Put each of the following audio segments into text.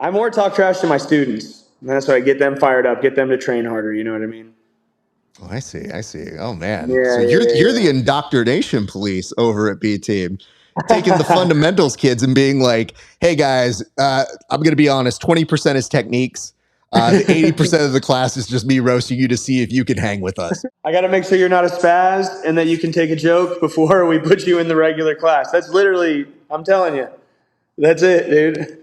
I more talk trash to my students. And that's why I get them fired up, get them to train harder. You know what I mean? Oh, I see. Oh man. Yeah, So yeah, you're the yeah. indoctrination police over at B Team, taking the fundamentals kids and being like, hey guys, I'm going to be honest, 20% is techniques. The 80% of the class is just me roasting you to see if you can hang with us. I got to make sure you're not a spaz and that you can take a joke before we put you in the regular class. That's literally, I'm telling you, that's it, dude.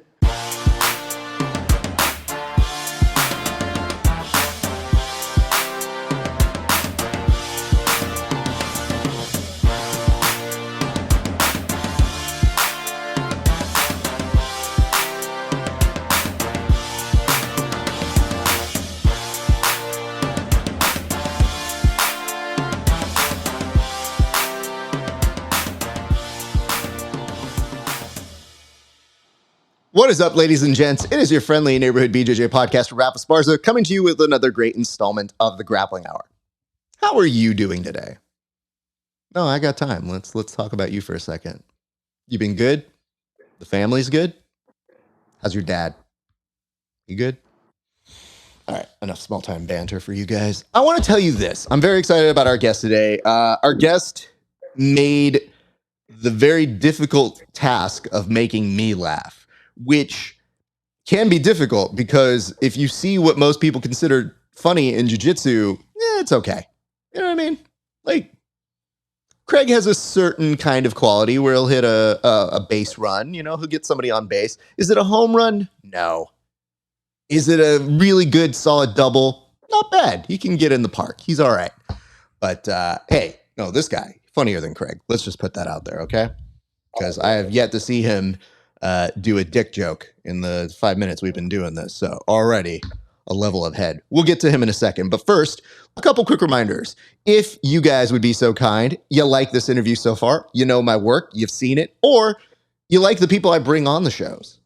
What is up, ladies and gents? It is your friendly neighborhood BJJ podcaster, Rafa Esparza, coming to you with another great installment of the Grappling Hour. How are you doing today? No, I got time. Let's talk about you for a second. You been good? The family's good? How's your dad? You good? All right, enough small time banter for you guys. I want to tell you this. I'm very excited about our guest today. Our guest made the very difficult task of making me laugh, which can be difficult because if you see what most people consider funny in jiu-jitsu, it's okay. You know what I mean? Like, Craig has a certain kind of quality where he'll hit a base run, you know, he'll get somebody on base. Is it a home run? No. Is it a really good, solid double? Not bad. He can get in the park. He's all right. But, hey, no, this guy, funnier than Craig. Let's just put that out there, okay? Because I have yet to see him do a dick joke in the 5 minutes we've been doing this. So already a level ahead. We'll get to him in a second. But first, a couple quick reminders. If you guys would be so kind, you like this interview so far, you know my work, you've seen it, or you like the people I bring on the shows.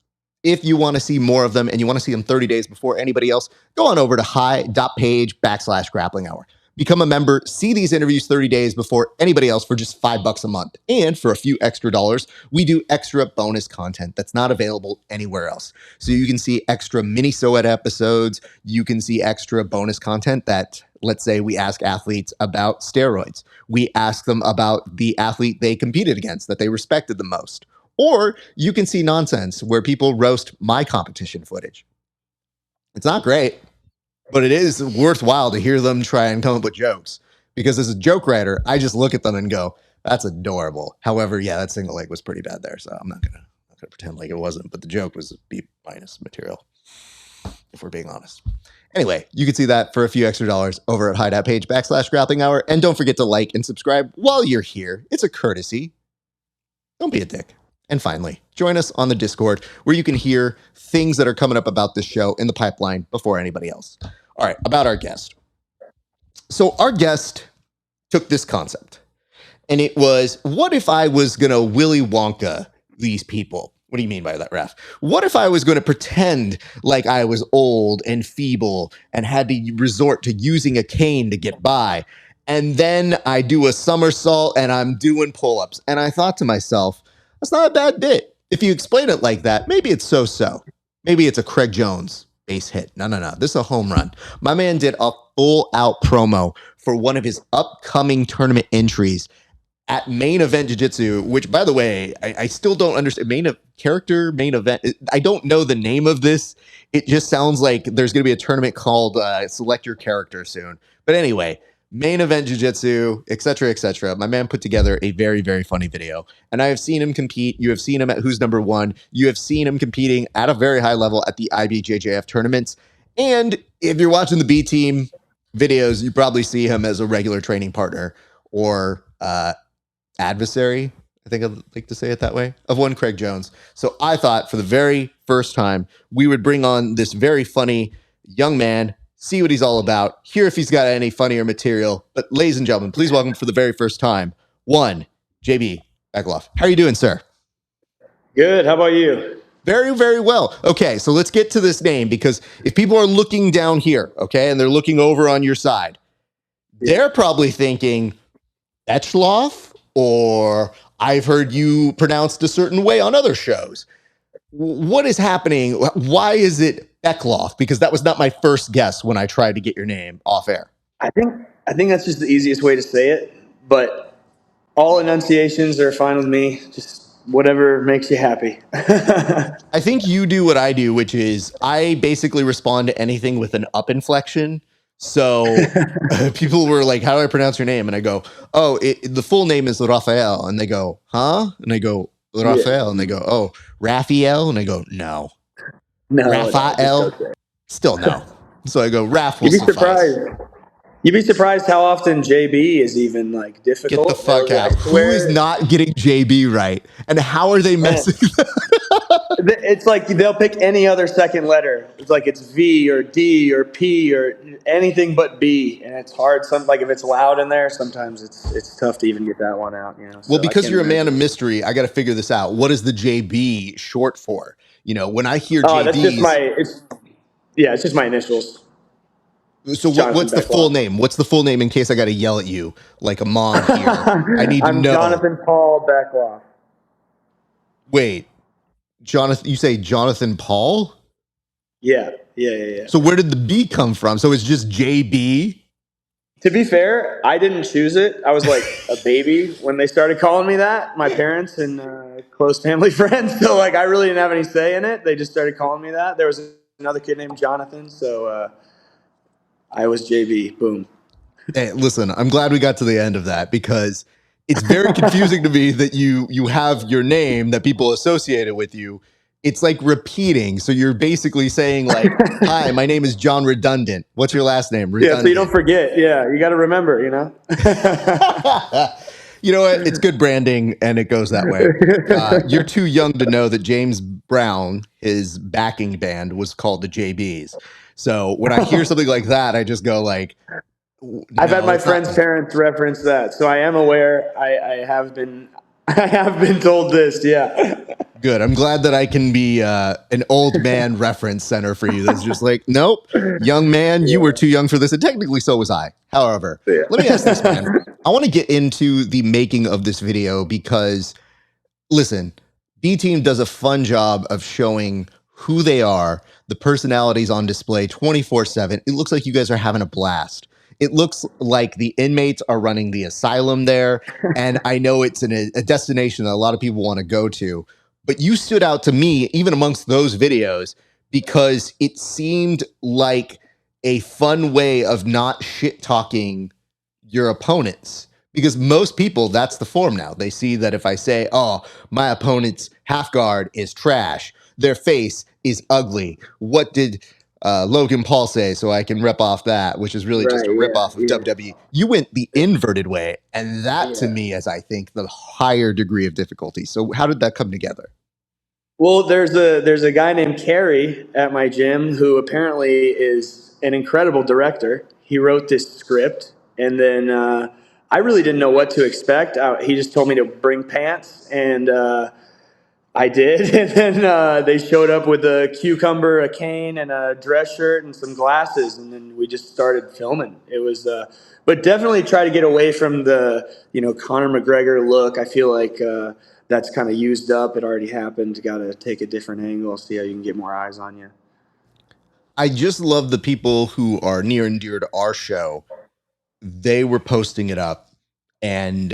If you want to see more of them and you want to see them 30 days before anybody else, go on over to HY.PAGE/GRAPPLINGHOUR. Become a member, see these interviews 30 days before anybody else for just $5 a month. And for a few extra dollars, we do extra bonus content that's not available anywhere else. So you can see extra mini-SOED episodes. You can see extra bonus content that, let's say we ask athletes about steroids. We ask them about the athlete they competed against that they respected the most. Or you can see nonsense where people roast my competition footage. It's not great, but it is worthwhile to hear them try and come up with jokes. Because as a joke writer, I just look at them and go, that's adorable. However, yeah, that single leg was pretty bad there, so I'm not gonna pretend like it wasn't. But the joke was B- material, if we're being honest. Anyway, you can see that for a few extra dollars over at HY.PAGE/GRAPPLINGHOUR. And don't forget to like and subscribe while you're here. It's a courtesy. Don't be a dick. And finally, join us on the Discord where you can hear things that are coming up about this show in the pipeline before anybody else. All right, about our guest. So our guest took this concept, and it was, what if I was going to Willy Wonka these people? What do you mean by that, Raph? What if I was going to pretend like I was old and feeble and had to resort to using a cane to get by? And then I do a somersault and I'm doing pull-ups. And I thought to myself, that's not a bad bit. If you explain it like that, maybe it's so-so. Maybe it's a Craig Jones base hit. No. This is a home run. My man did a full-out promo for one of his upcoming tournament entries at Main Event Jiu-Jitsu, which, by the way, I still don't understand. Main event. I don't know the name of this. It just sounds like there's going to be a tournament called Select Your Character soon. But anyway, Main Event Jiu-Jitsu, etc., etc. My man put together a very, very funny video. And I have seen him compete. You have seen him at Who's Number One. You have seen him competing at a very high level at the IBJJF tournaments. And if you're watching the B Team videos, you probably see him as a regular training partner or adversary, I think I'd like to say it that way, of one Craig Jones. So I thought for the very first time, we would bring on this very funny young man, see what he's all about, hear if he's got any funnier material. But ladies and gentlemen, please welcome for the very first time, one JB Bechtloff. How are you doing, sir? Good. How about you? Very, very well. Okay, so let's get to this name, because if people are looking down here, okay, and they're looking over on your side, they're probably thinking, Bechtloff, or I've heard you pronounced a certain way on other shows. what is happening? Why is it Bechtloff? Because that was not my first guess when I tried to get your name off air. I think that's just the easiest way to say it, but all enunciations are fine with me. Just whatever makes you happy. I think you do what I do, which is I basically respond to anything with an up inflection. So people were like, how do I pronounce your name? And I go, oh, the full name is Raphael. And they go, huh? And I go, Raphael. Yeah. And they go, oh, Raphael. And I go, no. No, Raphael? Still no. So I go, Raph will You'd be suffice. surprised. You'd be surprised how often JB is even like difficult. Get the fuck out. Who is not getting JB right? And how are they messing that? It's like they'll pick any other second letter. It's like it's V or D or P or anything but B, and it's hard. Like if it's loud in there, sometimes it's tough to even get that one out. You know. Well, because you're a man of mystery, I got to figure this out. What is the JB short for? You know, when I hear JB's, that's just it's just my initials. So what's the full name? What's the full name in case I got to yell at you like a mom here? I need to know. Jonathan Paul Bechtloff. Wait, Jonathan? You say Jonathan Paul? Yeah. So where did the B come from? So it's just JB? To be fair, I didn't choose it. I was like a baby when they started calling me that, my parents and close family friends. So like I really didn't have any say in it. They just started calling me that. There was another kid named Jonathan, so I was JB. Boom. Hey, listen, I'm glad we got to the end of that because it's very confusing to me that you have your name that people associate it with you. It's like repeating. So you're basically saying like, hi, my name is John Redundant. What's your last name? Redundant. Yeah, so you don't forget. Yeah, you got to remember, you know? You know what? It's good branding, and it goes that way. You're too young to know that James Brown, his backing band, was called the JBs. So when I hear something like that, I just go like, I've had my friends' parents reference that, so I am aware. I have been told this. Yeah. Good. I'm glad that I can be an old man reference center for you. That's just like, nope, young man, you were too young for this, and technically so was I. However, let me ask this, man. I want to get into the making of this video because, listen, B-Team does a fun job of showing who they are, the personalities on display 24/7. It looks like you guys are having a blast. It looks like the inmates are running the asylum there, and I know it's a destination that a lot of people want to go to. But you stood out to me, even amongst those videos, because it seemed like a fun way of not shit-talking your opponents. Because most people, that's the form now. They see that if I say, oh, my opponent's half guard is trash, their face is ugly. What did Logan Paul say? So I can rip off that, which is really just a rip off of WWE. You went the inverted way. And that to me is, I think, the higher degree of difficulty. So how did that come together? Well, there's a guy named Carrie at my gym who apparently is an incredible director. He wrote this script, and then I really didn't know what to expect. He just told me to bring pants, and I did. And then they showed up with a cucumber, a cane, and a dress shirt and some glasses, and then we just started filming. It was, but definitely try to get away from the Conor McGregor look. I feel like that's kind of used up. It already happened. Got to take a different angle, see how you can get more eyes on you. I just love the people who are near and dear to our show. They were posting it up, and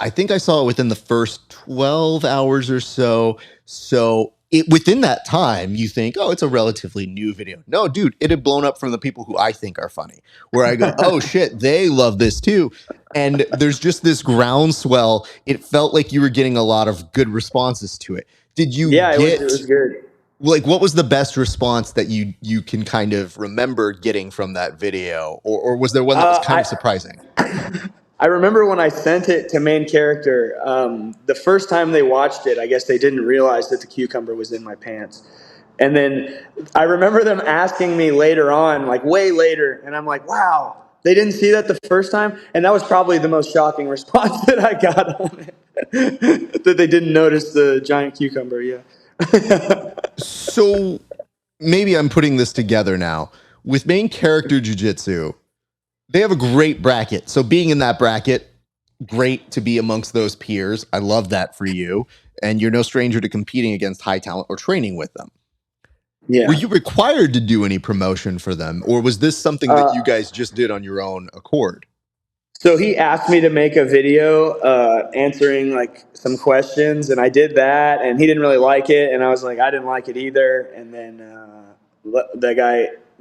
I think I saw it within the first 12 hours or so. So within that time, you think, oh, it's a relatively new video. No, dude, it had blown up from the people who I think are funny, where I go, oh, shit, they love this too. And there's just this groundswell. It felt like you were getting a lot of good responses to it. Did you it was good. Like, what was the best response that you can kind of remember getting from that video? Or was there one that was kind of surprising? I remember when I sent it to Main Character, the first time they watched it, I guess they didn't realize that the cucumber was in my pants. And then I remember them asking me later on, like way later, and I'm like, wow, they didn't see that the first time? And that was probably the most shocking response that I got on it, that they didn't notice the giant cucumber, yeah. So maybe I'm putting this together now. With Main Character Jiu Jitsu, they have a great bracket. So being in that bracket, great to be amongst those peers. I love that for you. and you're no stranger to competing against high talent or training with them. Yeah. Were you required to do any promotion for them, or was this something that you guys just did on your own accord? So he asked me to make a video answering like some questions, and I did that, and he didn't really like it, and I was like, I didn't like it either. And then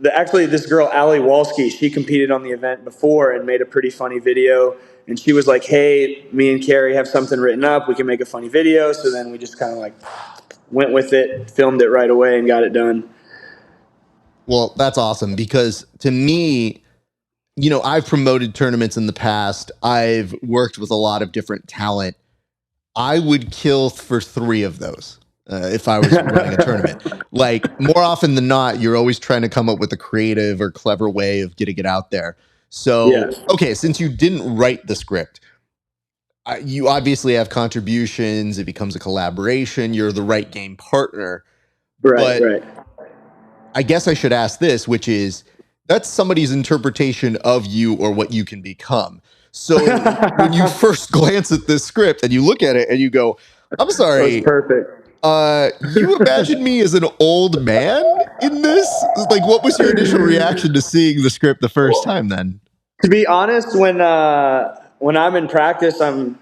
this girl, Ali Walski, she competed on the event before and made a pretty funny video, and she was like, hey, me and Carrie have something written up, we can make a funny video. So then we just kind of like went with it, filmed it right away, and got it done. Well, that's awesome, because to me, you know, I've promoted tournaments in the past. I've worked with a lot of different talent. I would kill for 3 of those if I was running a tournament. Like, more often than not, you're always trying to come up with a creative or clever way of getting it out there. So, Yes. okay, since you didn't write the script, you obviously have contributions. It becomes a collaboration. You're the right game partner. Right, But right. I guess I should ask this, which is, that's somebody's interpretation of you or what you can become. So when you first glance at this script and you look at it and you go, I'm sorry, That's perfect. you imagine me as an old man in this? Like, what was your initial reaction to seeing the script the first time then? To be honest, when I'm in practice, I'm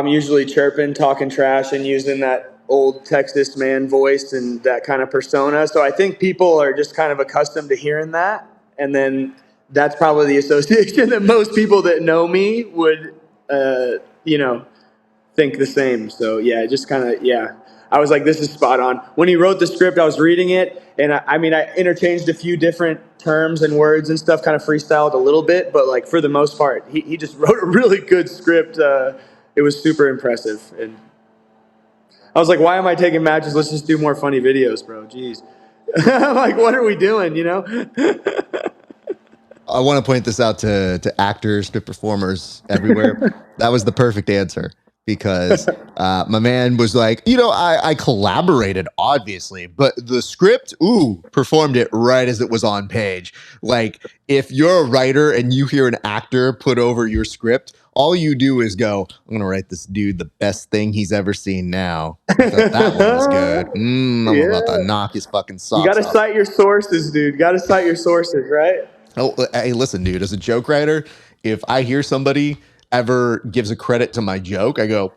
usually chirping, talking trash, and using that old Texas man voice and that kind of persona. So I think people are just kind of accustomed to hearing that, and then that's probably the association that most people that know me would, think the same. So yeah, just kind of, yeah. I was like, this is spot on. When he wrote the script, I was reading it, and I interchanged a few different terms and words and stuff, kind of freestyled a little bit, but like for the most part, he just wrote a really good script. It was super impressive, and I was like, why am I taking matches? Let's just do more funny videos, bro. Jeez. I'm like, what are we doing, you know? I want to point this out to actors, to performers everywhere. That was the perfect answer, because my man was like, you know, I collaborated, obviously, but the script, performed it right as it was on page. Like, if you're a writer and you hear an actor put over your script, all you do is go, I'm going to write this dude the best thing he's ever seen now. I thought that one was good. I'm about to knock his fucking socks off. You got to cite your sources, dude. Got to cite your sources, right? Oh, hey, listen, dude, as a joke writer, if I hear somebody ever gives a credit to my joke, I go,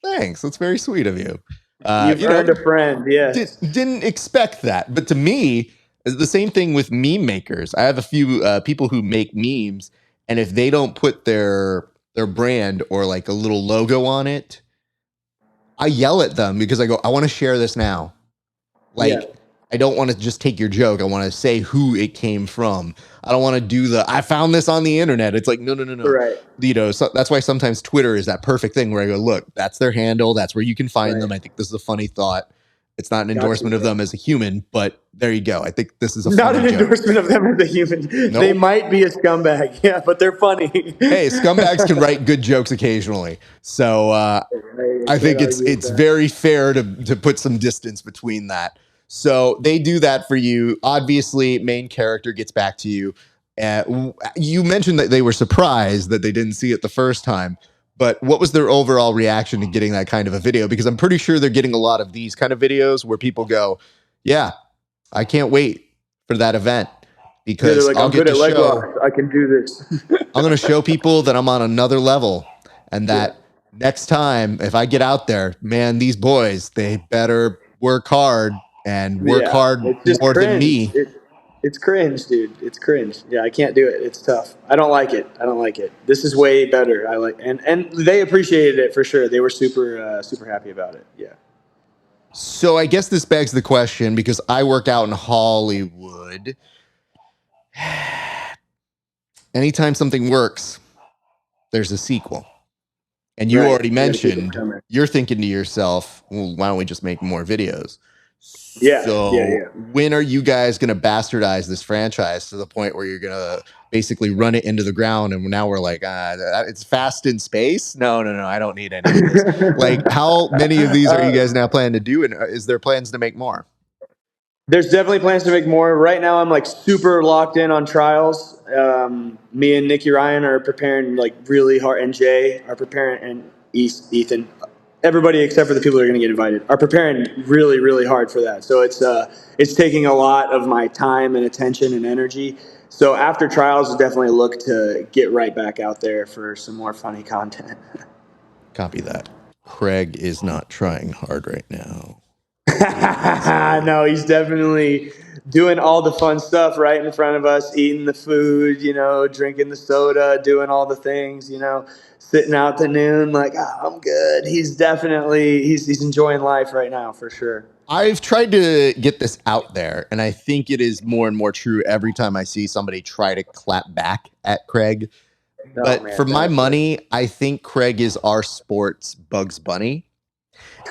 thanks. That's very sweet of you. You've earned a friend, yes. Didn't expect that. But to me, the same thing with meme makers. I have a few people who make memes, and if they don't put their brand or like a little logo on it, I yell at them, because I go, I want to share this now. Like, yeah. I don't want to just take your joke. I want to say who it came from. I don't want to do I found this on the internet. It's like, no. Right. You know, so that's why sometimes Twitter is that perfect thing where I go, look, that's their handle. That's where you can find them. I think this is a funny thought. It's not an endorsement of them as a human, but there you go. I think this is not an joke. endorsement of them as a human. Nope. They might be a scumbag, yeah, but they're funny. Hey, scumbags can write good jokes occasionally. So I think it's very fair to put some distance between that. So they do that for you. Obviously, main character gets back to you. You mentioned that they were surprised that they didn't see it the first time. But what was their overall reaction to getting that kind of a video? Because I'm pretty sure they're getting a lot of these kind of videos where people go, yeah, I can't wait for that event, because like, I'll get to show. I can do this. I'm going to show people that I'm on another level, and that next time, if I get out there, man, these boys, they better work hard and work hard more than me. It's cringe, dude. It's cringe. Yeah, I can't do it. It's tough. I don't like it. This is way better. I like, and they appreciated it for sure. They were super happy about it. Yeah. So I guess this begs the question, because I work out in Hollywood. Anytime something works, there's a sequel. And you already mentioned you're thinking to yourself, well, why don't we just make more videos? Yeah. So when are you guys going to bastardize this franchise to the point where you're going to basically run it into the ground? And now we're like, it's Fast in Space. No, I don't need any of this. Like, how many of these are you guys now planning to do? And is there plans to make more? There's definitely plans to make more. Right now, I'm like super locked in on trials. Me and Nikki Ryan are preparing like really hard, and Jay are preparing, and Ethan everybody except for the people who are going to get invited are preparing really, really hard for that. So it's taking a lot of my time and attention and energy. So after trials, I'll definitely look to get right back out there for some more funny content. Copy that. Craig is not trying hard right now. No, he's definitely doing all the fun stuff right in front of us, eating the food, you know, drinking the soda, doing all the things, you know, sitting out to noon like, I'm good. He's definitely, he's enjoying life right now for sure. I've tried to get this out there, and I think it is more and more true every time I see somebody try to clap back at Craig. But for my money, I think Craig is our sport's Bugs Bunny.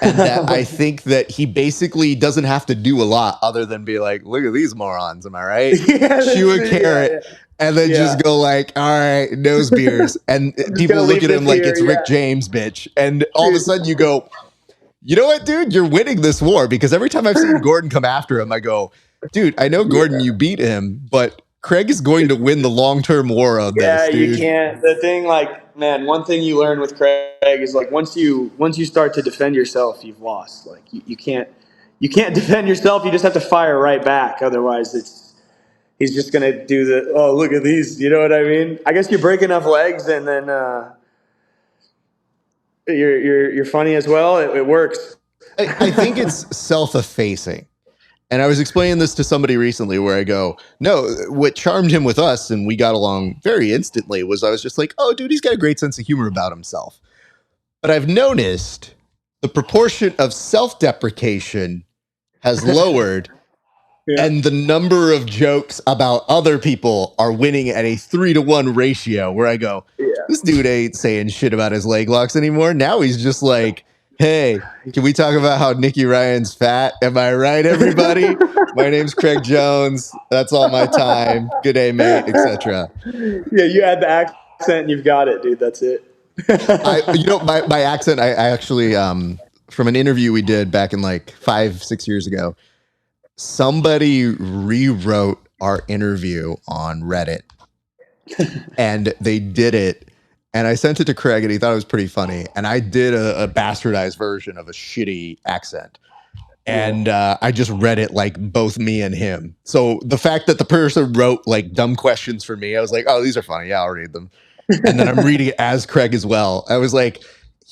And that I think that he basically doesn't have to do a lot other than be like, look at these morons, am I right? Chew a carrot and then just go like, all right, nose beers. And people look at him like it's Rick James, bitch. And all of a sudden you go, you know what, dude? You're winning this war. Because every time I've seen Gordon come after him, I go, dude, I know, Gordon, you beat him, but Craig is going to win the long-term war on this, dude. Yeah, you can't. The thing, like, man, one thing you learn with Craig is like once you start to defend yourself, you've lost. Like you can't defend yourself. You just have to fire right back. Otherwise, he's just gonna do the look at these. You know what I mean? I guess you break enough legs, and then you're funny as well. It works. I think it's self-effacing. And I was explaining this to somebody recently where I go, no, what charmed him with us, and we got along very instantly, was I was just like, oh, dude, he's got a great sense of humor about himself. But I've noticed the proportion of self-deprecation has lowered, and the number of jokes about other people are winning at a 3-to-1 ratio, where I go, this dude ain't saying shit about his leg locks anymore. Now he's just like, hey, can we talk about how Nicky Ryan's fat? Am I right, everybody? My name's Craig Jones. That's all my time. Good day, mate, etc. Yeah, you add the accent and you've got it, dude. That's it. My accent, I actually, from an interview we did back in like 5-6 years ago, somebody rewrote our interview on Reddit and they did it. And I sent it to Craig, and he thought it was pretty funny. And I did a bastardized version of a shitty accent. And I just read it like both me and him. So the fact that the person wrote like dumb questions for me, I was like, oh, these are funny. Yeah, I'll read them. And then I'm reading it as Craig as well. I was like,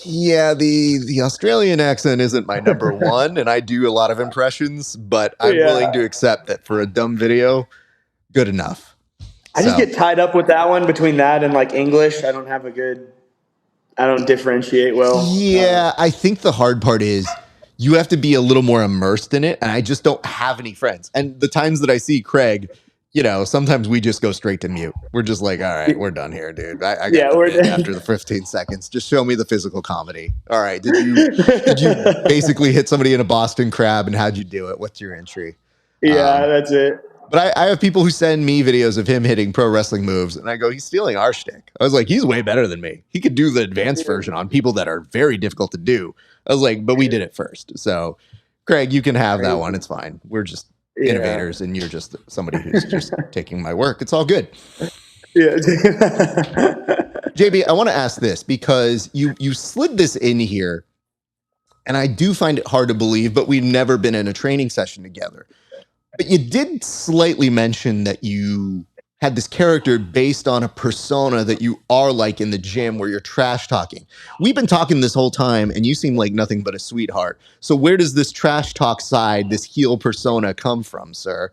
yeah, the Australian accent isn't my number one. And I do a lot of impressions, but I'm willing to accept that for a dumb video, good enough. I just get tied up with that one between that and like English. I don't differentiate well. Yeah, I think the hard part is you have to be a little more immersed in it. And I just don't have any friends. And the times that I see Craig, you know, sometimes we just go straight to mute. We're just like, all right, we're done here, dude. I got after the 15 seconds. Just show me the physical comedy. All right. Did you basically hit somebody in a Boston Crab, and how'd you do it? What's your entry? Yeah, that's it. But I have people who send me videos of him hitting pro wrestling moves, and I go, he's stealing our shtick. I was like, he's way better than me. He could do the advanced version on people that are very difficult to do. I was like, but we did it first. So, Craig, you can have that one. It's fine. We're just innovators, and you're just somebody who's just taking my work. It's all good. Yeah. JB, I want to ask this because you slid this in here, and I do find it hard to believe, but we've never been in a training session together. But you did slightly mention that you had this character based on a persona that you are like in the gym where you're trash talking. We've been talking this whole time and you seem like nothing but a sweetheart. So where does this trash talk side, this heel persona come from, sir?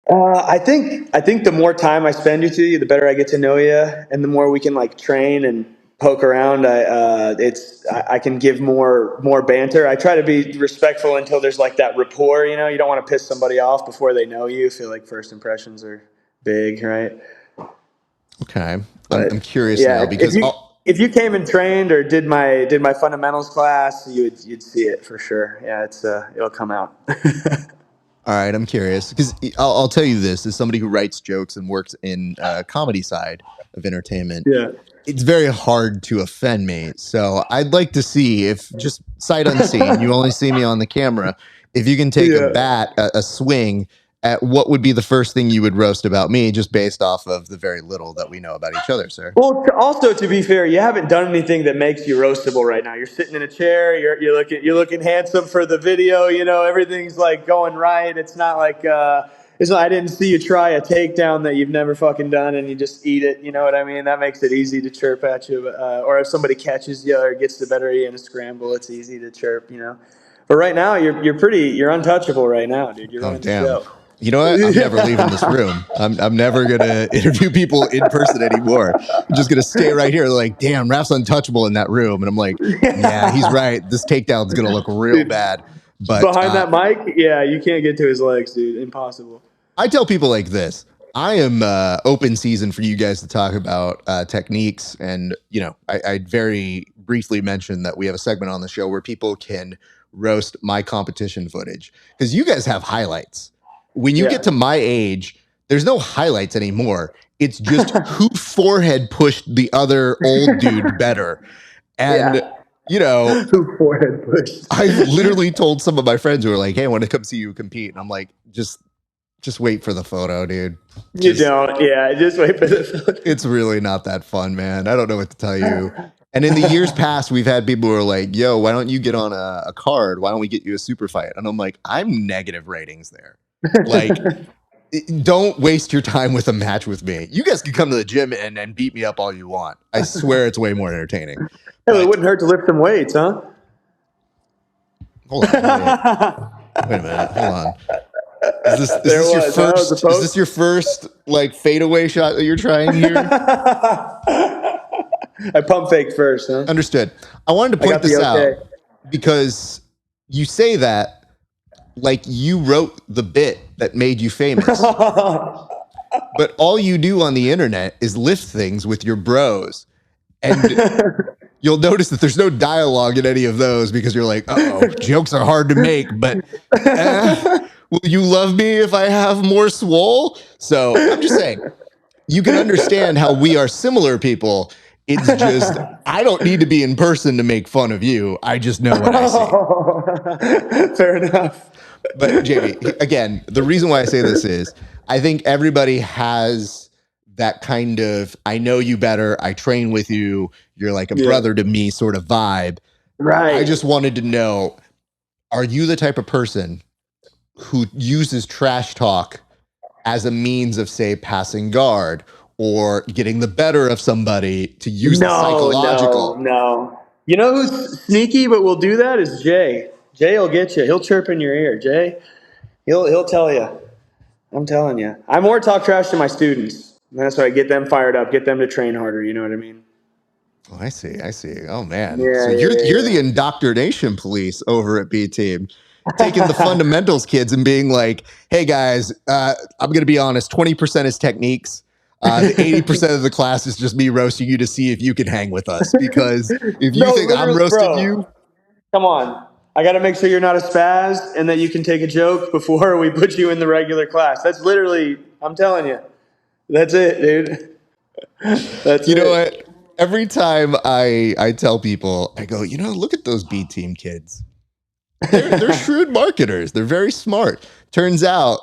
I think the more time I spend with you, the better I get to know you, and the more we can like train and poke around. I can give more banter. I try to be respectful until there's like that rapport. You know, you don't want to piss somebody off before they know you. I feel like first impressions are big, right? Okay, I'm curious now because if you came and trained or did my fundamentals class, you'd see it for sure. Yeah, it'll come out. All right, I'm curious because I'll tell you this as somebody who writes jokes and works in comedy side of entertainment. Yeah. It's very hard to offend me. So I'd like to see if just sight unseen, you only see me on the camera, if you can take a bat, a swing, what would be the first thing you would roast about me, just based off of the very little that we know about each other, sir? Well, also to be fair, you haven't done anything that makes you roastable right now. You're sitting in a chair. You're looking handsome for the video. You know, everything's like going right. It's not like I didn't see you try a takedown that you've never fucking done and you just eat it. You know what I mean? That makes it easy to chirp at you. Or if somebody catches you or gets the better of you in a scramble, it's easy to chirp. You know. But right now, you're untouchable right now, dude. You're Oh, running the damn. show. You know what? I'm never leaving this room. I'm never gonna interview people in person anymore. I'm just gonna stay right here. They're like, damn, Raph's untouchable in that room, and I'm like, yeah, he's right. This takedown's gonna look real Dude, bad. But behind that mic, yeah, you can't get to his legs, dude. Impossible. I tell people like this. I am open season for you guys to talk about techniques, and I very briefly mentioned that we have a segment on the show where people can roast my competition footage because you guys have highlights. When you get to my age, there's no highlights anymore. It's just who forehead pushed the other old dude better. And, who forehead pushed. I literally told some of my friends who were like, hey, I want to come see you compete. And I'm like, just wait for the photo, dude. You don't. Yeah, just wait for the photo. It's really not that fun, man. I don't know what to tell you. And in the years past, we've had people who are like, yo, why don't you get on a card? Why don't we get you a super fight? And I'm like, I'm negative ratings there. Like, don't waste your time with a match with me. You guys can come to the gym and beat me up all you want. I swear it's way more entertaining. Hey, it wouldn't hurt to lift some weights, huh? Hold on. Wait a minute. Hold on. Is this your first like fadeaway shot that you're trying here? I pump faked first, huh? Understood. I wanted to point this out because you say that like you wrote the bit that made you famous. But all you do on the internet is lift things with your bros. And you'll notice that there's no dialogue in any of those because you're like, oh, jokes are hard to make, but will you love me if I have more swole? So I'm just saying, you can understand how we are similar people. It's just, I don't need to be in person to make fun of you. I just know what I see. Fair enough. But JB, again, the reason why I say this is I think everybody has that kind of, I know you better, I train with you, you're like a brother to me sort of vibe. Right. I just wanted to know, are you the type of person who uses trash talk as a means of, say, passing guard or getting the better of somebody to use the psychological? No. You know who's sneaky but will do that is Jay. Jay will get you. He'll chirp in your ear. Jay, he'll tell you. I'm telling you. I more talk trash to my students. And that's why I get them fired up, get them to train harder. You know what I mean? Oh, I see. Oh, man. Yeah, so you're the indoctrination police over at B Team, taking the fundamentals kids and being like, hey, guys, I'm going to be honest, 20% is techniques. The 80% of the class is just me roasting you to see if you can hang with us. Because if you think I'm roasting you. Come on. I got to make sure you're not a spaz and that you can take a joke before we put you in the regular class. That's literally, I'm telling you. That's it, dude. That's you know what? Every time I tell people, I go, look at those B Team kids. They're shrewd marketers. They're very smart. Turns out,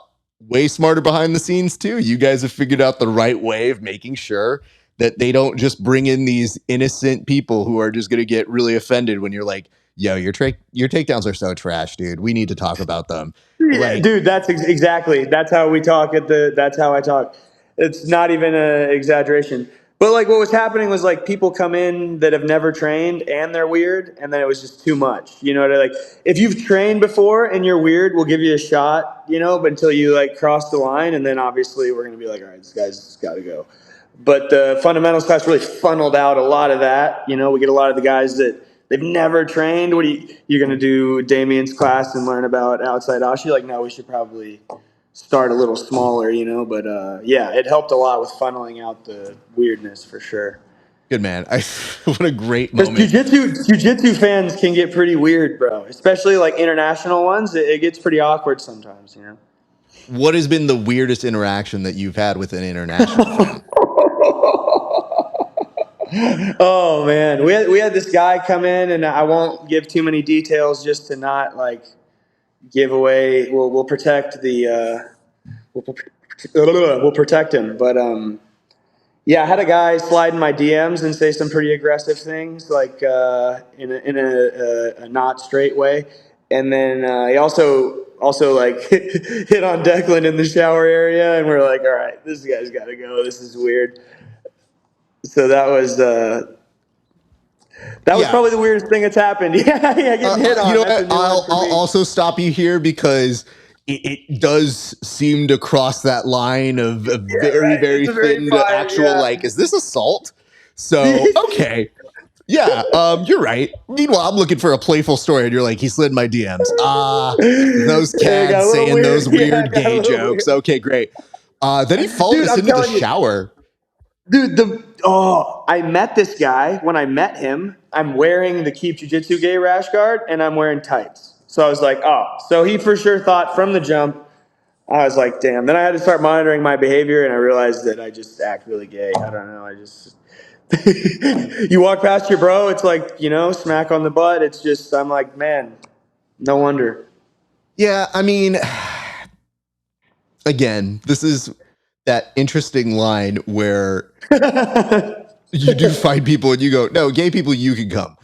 way smarter behind the scenes too. You guys have figured out the right way of making sure that they don't just bring in these innocent people who are just going to get really offended when you're like, yo, your takedowns are so trash, dude. We need to talk about them. Yeah, dude, that's exactly. That's how we talk that's how I talk. It's not even an exaggeration. But like what was happening was like people come in that have never trained and they're weird, and then it was just too much. You know, like if you've trained before and you're weird, we'll give you a shot, but until you like cross the line, and then obviously we're gonna be like, all right, this guy's gotta go. But the fundamentals class really funneled out a lot of that. We get a lot of the guys that they've never trained. What you're going to do Damien's class and learn about outside Ashi? Like, no, we should probably start a little smaller, But yeah, it helped a lot with funneling out the weirdness for sure. Good man. What a great moment. Jiu-jitsu fans can get pretty weird, bro. Especially like international ones. It gets pretty awkward sometimes, What has been the weirdest interaction that you've had with an international fan? Oh man, we had this guy come in, and I won't give too many details just to not like give away. We'll protect the we'll protect him. But yeah, I had a guy slide in my DMs and say some pretty aggressive things, like in a not straight way, and then he also like hit on Declan in the shower area, and we're like, all right, this guy's got to go. This is weird. So that was probably the weirdest thing that's happened. Yeah, getting hit on. You know what? I'll also stop you here because it does seem to cross that line of very thin to actual, like, is this assault? So, okay. Yeah, you're right. Meanwhile, I'm looking for a playful story, and you're like, he slid my DMs. Those cats saying those weird gay jokes. Weird. Okay, great. Then he followed us into the shower. Dude, I met this guy. When I met him, I'm wearing the Keep Jiu Jitsu gay rash guard, and I'm wearing tights. So I was like, so he for sure thought from the jump. I was like, damn. Then I had to start monitoring my behavior, and I realized that I just act really gay. I don't know. You walk past your bro, it's like, smack on the butt. It's just, I'm like, man, no wonder. Yeah, I mean, again, this is that interesting line where you do find people and you go, no, gay people, you can come.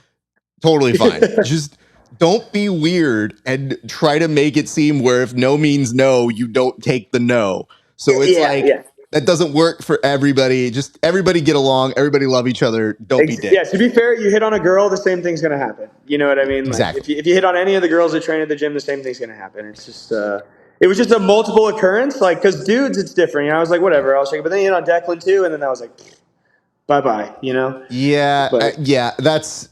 Totally fine. Just don't be weird and try to make it seem where if no means no, you don't take the no. So it's that doesn't work for everybody. Just everybody get along. Everybody love each other. Don't be dicks. Yeah, to be fair, you hit on a girl, the same thing's going to happen. You know what I mean? Exactly. Like, if you hit on any of the girls that train at the gym, the same thing's going to happen. It's just, it was just a multiple occurrence. Like, because dudes, it's different. I was like, whatever, I'll shake it. But then you hit on Declan too, and then I was like, bye-bye, Yeah,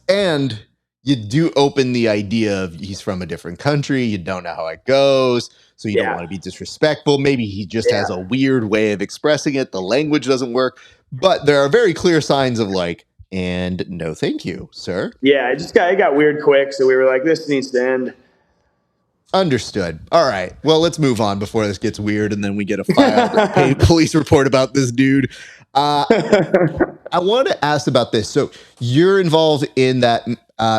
and you do open the idea of he's from a different country. You don't know how it goes. So you don't want to be disrespectful. Maybe he just has a weird way of expressing it. The language doesn't work. But there are very clear signs of like, and no thank you, sir. Yeah, it got weird quick. So we were like, this needs to end. Understood. All right. Well, let's move on before this gets weird and then we get a police report about this dude. I want to ask about this. So you're involved in that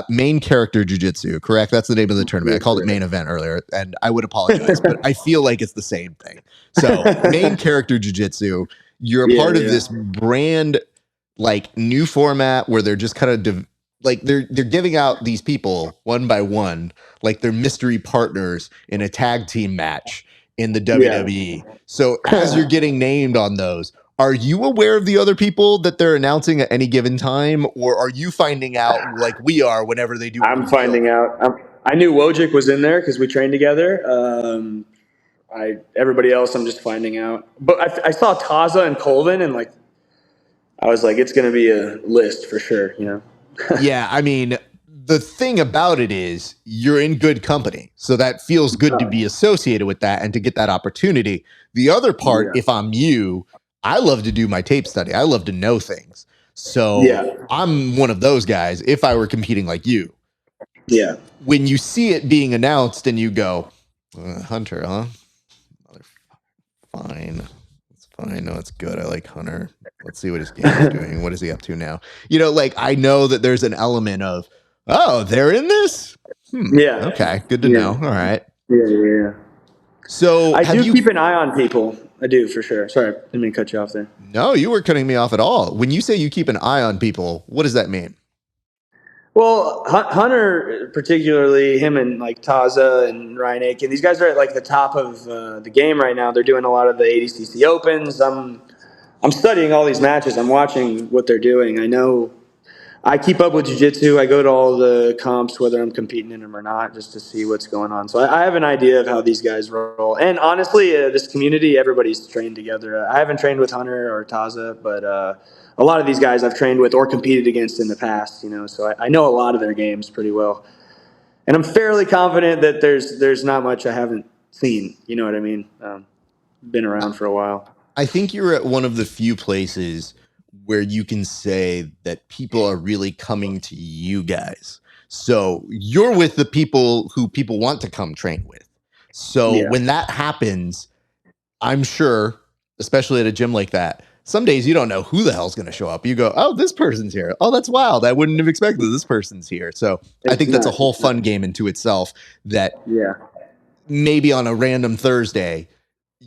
main character jiu-jitsu, correct? That's the name of the tournament. I called it main event earlier, and I would apologize, but I feel like it's the same thing. So main character jiu-jitsu, you're a part of this brand, like, new format where they're just kind of they're giving out these people one by one, like they're mystery partners in a tag team match in the WWE. So as you're getting named on those, are you aware of the other people that they're announcing at any given time, or are you finding out like we are whenever they do? I'm finding out. I knew Wojcik was in there because we trained together. Everybody else, I'm just finding out. But I saw Taza and Colvin, and like, I was like, it's going to be a list for sure, Yeah, I mean, the thing about it is you're in good company. So that feels good to be associated with that and to get that opportunity. The other part, if I'm you, I love to do my tape study. I love to know things. So I'm one of those guys if I were competing like you. Yeah. When you see it being announced and you go, Hunter, huh? Fine. It's fine. No, it's good. I like Hunter. Let's see what his game is doing. What is he up to now? Like, I know that there's an element of, oh, they're in this? Yeah. Okay. Good to know. All right. Yeah. So I do keep an eye on people. I do, for sure. Sorry, I didn't mean to cut you off there. No, you weren't cutting me off at all. When you say you keep an eye on people, what does that mean? Well, Hunter, particularly him and like Taza and Ryan Aiken, these guys are at like the top of the game right now. They're doing a lot of the ADCC Opens. I'm studying all these matches. I'm watching what they're doing. I know I keep up with jiu-jitsu. I go to all the comps, whether I'm competing in them or not, just to see what's going on. So I have an idea of how these guys roll. And honestly, this community, everybody's trained together. I haven't trained with Hunter or Taza, but a lot of these guys I've trained with or competed against in the past. So I know a lot of their games pretty well. And I'm fairly confident that there's not much I haven't seen. You know what I mean? Been around for a while. I think you're at one of the few places where you can say that people are really coming to you guys. So you're with the people who people want to come train with. So when that happens, I'm sure, especially at a gym like that, some days you don't know who the hell's going to show up. You go, oh, this person's here. Oh, that's wild. I wouldn't have expected this person's here. So I think that's a whole fun game into itself that maybe on a random Thursday,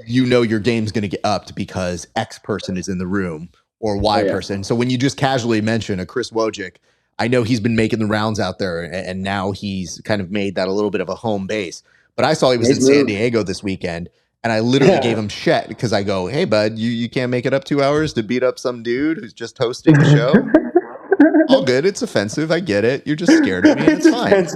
you know your game's going to get upped because X person is in the room or Y person. So when you just casually mention a Chris Wojcik, I know he's been making the rounds out there, and now he's kind of made that a little bit of a home base. But I saw he was in San Diego this weekend, and I literally gave him shit because I go, hey, bud, you can't make it up 2 hours to beat up some dude who's just hosting a show? All good. It's offensive. I get it. You're just scared of me. It's fine.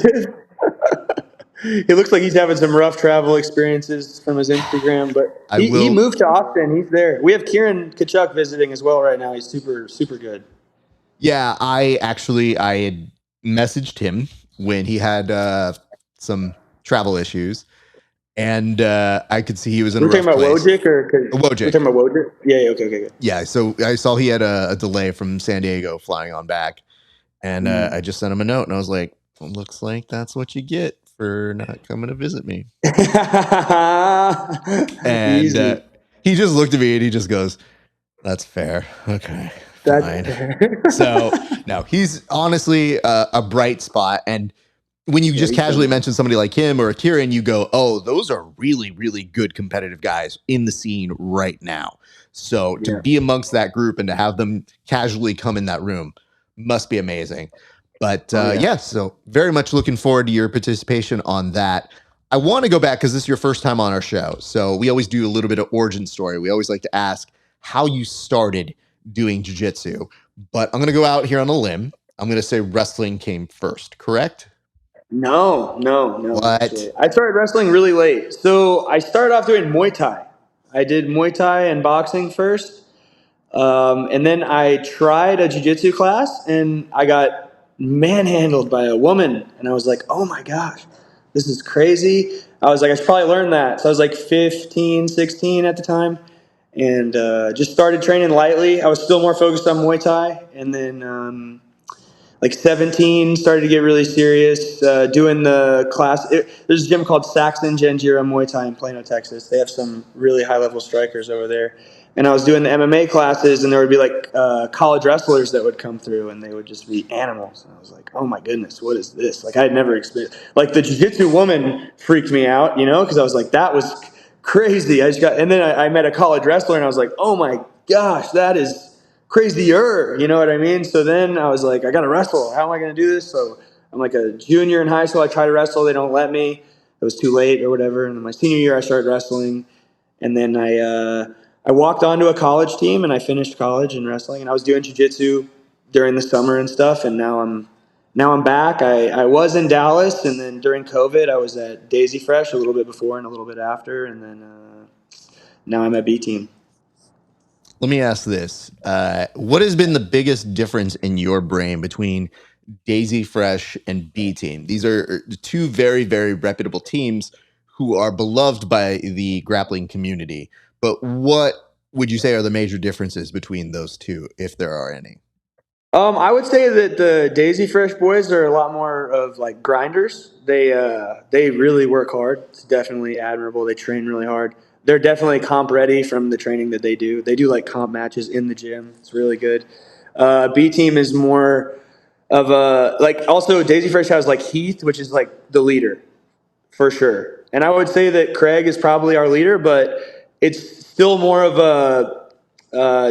He looks like he's having some rough travel experiences from his Instagram, but he moved to Austin. He's there. We have Kieran Kachuk visiting as well right now. He's super, super good. Yeah, I had messaged him when he had some travel issues, and I could see he was in a rough place. We're talking about Wojcik or Wojcik? We're talking about Wojcik? Yeah, okay. Yeah, so I saw he had a delay from San Diego flying on back, and I just sent him a note, and I was like, well, looks like that's what you get for not coming to visit me. And he just looked at me, and he just goes, that's fair. Okay. Fine. So no, he's honestly a bright spot. And when you just casually mention somebody like him or a Kieran, you go, oh, those are really, really good competitive guys in the scene right now. So to be amongst that group and to have them casually come in that room must be amazing. But so very much looking forward to your participation on that. I want to go back because this is your first time on our show. So we always do a little bit of origin story. We always like to ask how you started doing jiu-jitsu, but I'm going to go out here on a limb. I'm going to say wrestling came first, correct? No. What? Actually. I started wrestling really late. So I started off doing Muay Thai. I did Muay Thai and boxing first. And then I tried a jiu-jitsu class and I got manhandled by a woman. And I was like, oh my gosh, this is crazy. I was like, I should probably learn that. So I was like 15, 16 at the time. And just started training lightly. I was still more focused on Muay Thai. And then like 17, started to get really serious doing the class. There's a gym called Saxon Genjira Muay Thai in Plano, Texas. They have some really high-level strikers over there. And I was doing the MMA classes, and there would be like college wrestlers that would come through, and they would just be animals. And I was like, oh my goodness, what is this? Like I had never experienced. Like the jiu-jitsu woman freaked me out, because I was like, that was crazy. And then I met a college wrestler, and I was like, oh my gosh, that is crazier, you know what I mean? So then I was like, I gotta wrestle. How am I gonna do this? So I'm like a junior in high school. I try to wrestle. They don't let me. It was too late or whatever. And then my senior year, I started wrestling. And then I walked onto a college team, and I finished college in wrestling. And I was doing jiu-jitsu during the summer and stuff. And now I'm back. I was in Dallas, and then during COVID, I was at Daisy Fresh a little bit before and a little bit after. And then now I'm at B Team. Let me ask this. What has been the biggest difference in your brain between Daisy Fresh and B Team? These are two very, very reputable teams who are beloved by the grappling community. But what would you say are the major differences between those two, if there are any? I would say that the Daisy Fresh boys are a lot more of like grinders. They really work hard. It's definitely admirable. They train really hard. They're definitely comp ready from the training that they do. They do like comp matches in the gym. It's really good. B Team is more of a like. Also, Daisy Fresh has like Heath, which is like the leader for sure. And I would say that Craig is probably our leader, but it's still more of a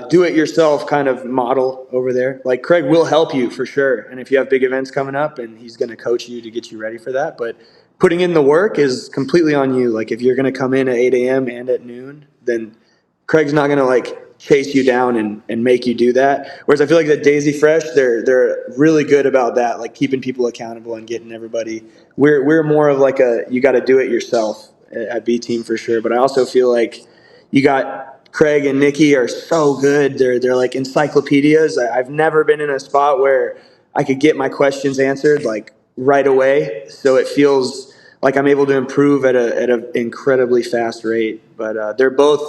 do-it-yourself kind of model over there. Like Craig will help you for sure, and if you have big events coming up, and he's going to coach you to get you ready for that. But putting in the work is completely on you. Like if you're going to come in at 8 a.m. and at noon, then Craig's not going to like chase you down and make you do that. Whereas I feel like that Daisy Fresh, they're really good about that, like keeping people accountable and getting everybody. We're more of like you got to do it yourself at B Team for sure. But I also feel like you got Craig and Nikki are so good. They're like encyclopedias. I've never been in a spot where I could get my questions answered like right away. So it feels like I'm able to improve at an incredibly fast rate. But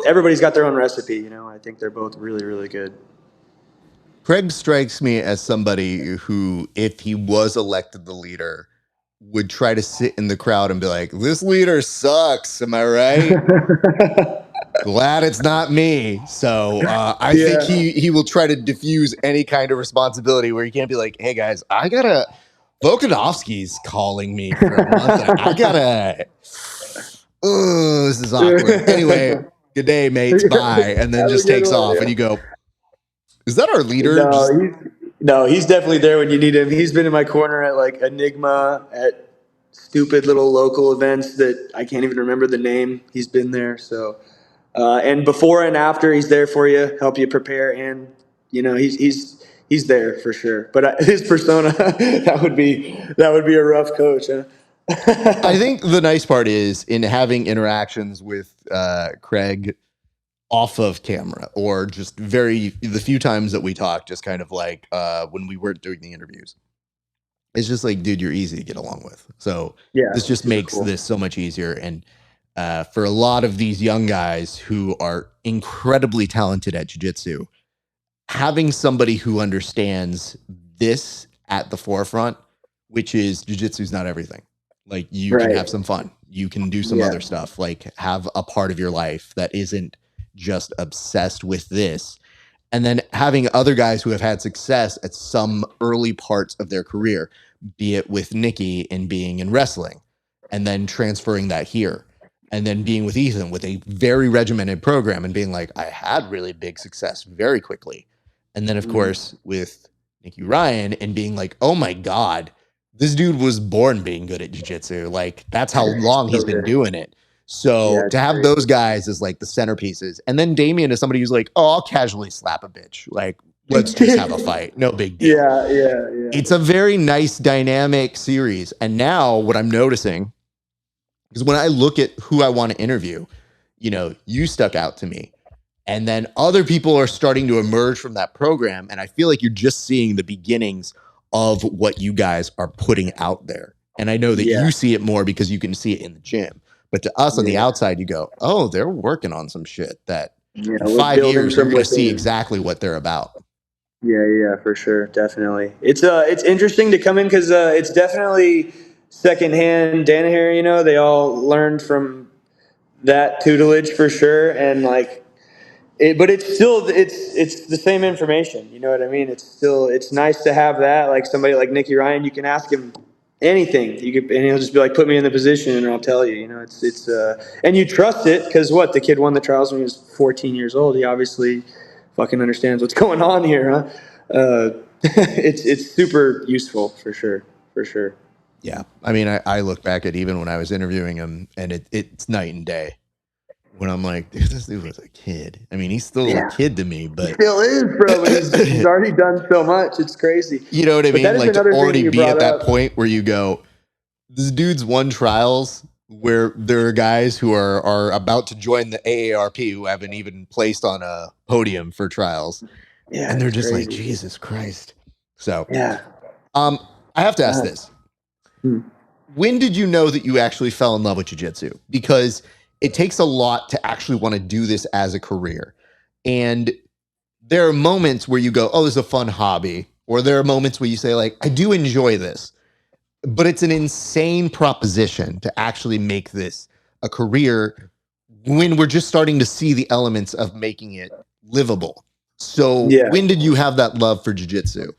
everybody's got their own recipe. I think they're both really, really good. Craig strikes me as somebody who, if he was elected the leader, would try to sit in the crowd and be like, this leader sucks. Am I right? Glad it's not me. So I think he will try to diffuse any kind of responsibility where he can't be like, hey guys, Volkanovski's calling me for a month. This is awkward. Anyway, good day, mates, bye, and then Have a just good takes one, off, yeah. and you go, is that our leader? Just No, he's definitely there when you need him. He's been in my corner at like Enigma, at stupid little local events that I can't even remember the name. He's been there. So, and before and after, he's there for you, help you prepare, and he's there for sure. But his persona, that would be a rough coach, huh? I think the nice part is in having interactions with Craig off of camera, or just the few times that we talk, just kind of like when we weren't doing the interviews. It's just like, dude, you're easy to get along with. So Yeah, this just super makes cool. this so much easier. And for a lot of these young guys who are incredibly talented at jiu-jitsu, having somebody who understands this at the forefront, which is jiu-jitsu is not everything. Like, you can Right. have some fun. You can do some Yeah. other stuff, like have a part of your life that isn't just obsessed with this. And then having other guys who have had success at some early parts of their career, be it with Nikki and being in wrestling, and then transferring that here, and then being with Ethan with a very regimented program and being like, I had really big success very quickly. And then, of course, with Nikki Ryan and being like, oh my God, this dude was born being good at jiu-jitsu. Like, that's how long he's been doing it. So Yeah, to have those guys as like the centerpieces, and then Damien is somebody who's like, oh, I'll casually slap a bitch. Like, let's just have a fight. No big deal. Yeah. It's a very nice dynamic series. And now what I'm noticing is when I look at who I want to interview, you stuck out to me. And then other people are starting to emerge from that program. And I feel like you're just seeing the beginnings of what you guys are putting out there. And I know that you see it more because you can see it in the gym. But to us on the outside, you go, oh, they're working on some shit that in we're 5 building years, you're from going to see within. exactly what they're about. Yeah, for sure, definitely. It's interesting to come in because it's definitely secondhand Danaher. They all learned from that tutelage for sure, and like but it's the same information. You know what I mean? It's nice to have that. Like somebody like Nicky Ryan, you can ask him anything. And he'll just be like, put me in the position, and I'll tell you. It's and you trust it because what, the kid won the trials when he was 14 years old. He obviously fucking understands what's going on here, huh? It's super useful for sure, for sure. Yeah. I mean, I look back at even when I was interviewing him, and it's night and day. When I'm like, dude, this dude was a kid. I mean, he's still a kid to me, but he still is, bro. But he's already done so much. It's crazy. you know what I But that mean? is Like, to another thing already you be brought at that up. point where you go, this dude's won trials where there are guys who are about to join the AARP who haven't even placed on a podium for trials. Yeah, And they're it's just crazy. like, Jesus Christ. So, Yeah. I have to ask this. When did you know that you actually fell in love with jiu-jitsu? Because it takes a lot to actually want to do this as a career. And there are moments where you go, oh, this is a fun hobby. Or there are moments where you say, like, I do enjoy this. But it's an insane proposition to actually make this a career when we're just starting to see the elements of making it livable. So when did you have that love for jiu-jitsu?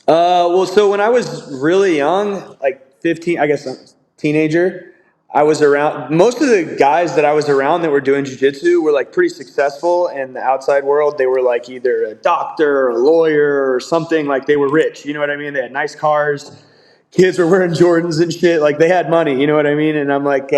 Well, so when I was really young, like 15, I guess I'm a teenager, I was around, most of the guys that I was around that were doing jiu-jitsu were like pretty successful in the outside world. They were like either a doctor or a lawyer or something. Like, they were rich, you know what I mean? They had nice cars. Kids were wearing Jordans and shit. Like, they had money, you know what I mean? And I'm like,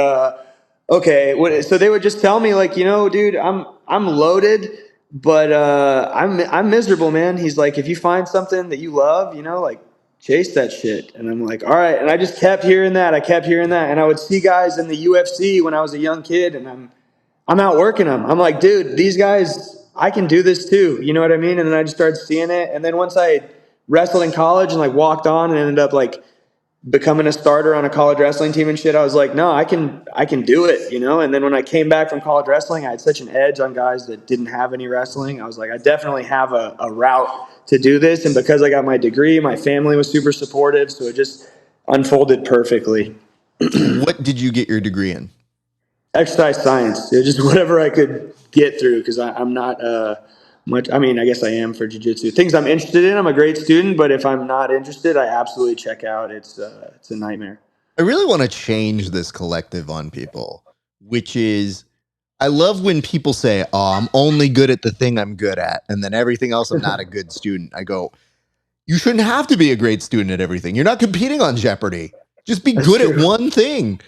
okay. So they would just tell me, like, dude, I'm loaded, but I'm miserable, man. He's like, if you find something that you love, like, chase that shit. And I'm like, all right. And I just kept hearing that. And I would see guys in the UFC when I was a young kid, and I'm outworking them. I'm like, dude, these guys, I can do this too. You know what I mean? And then I just started seeing it. And then once I wrestled in college and like walked on and ended up like becoming a starter on a college wrestling team and shit, I was like, no, I can do it, And then when I came back from college wrestling, I had such an edge on guys that didn't have any wrestling. I was like, I definitely have a route to do this. And because I got my degree, my family was super supportive, so it just unfolded perfectly. What did you get your degree in? Exercise science, just whatever I could get through, because I'm not much. I mean, I guess I am for jiu-jitsu. Things I'm interested in, I'm a great student, but if I'm not interested, I absolutely check out. It's a nightmare. I really want to change this collective on people, which is, I love when people say, "Oh, I'm only good at the thing I'm good at, and then everything else I'm not a good student." I go, "You shouldn't have to be a great student at everything. You're not competing on Jeopardy. Just be That's good at true. one thing."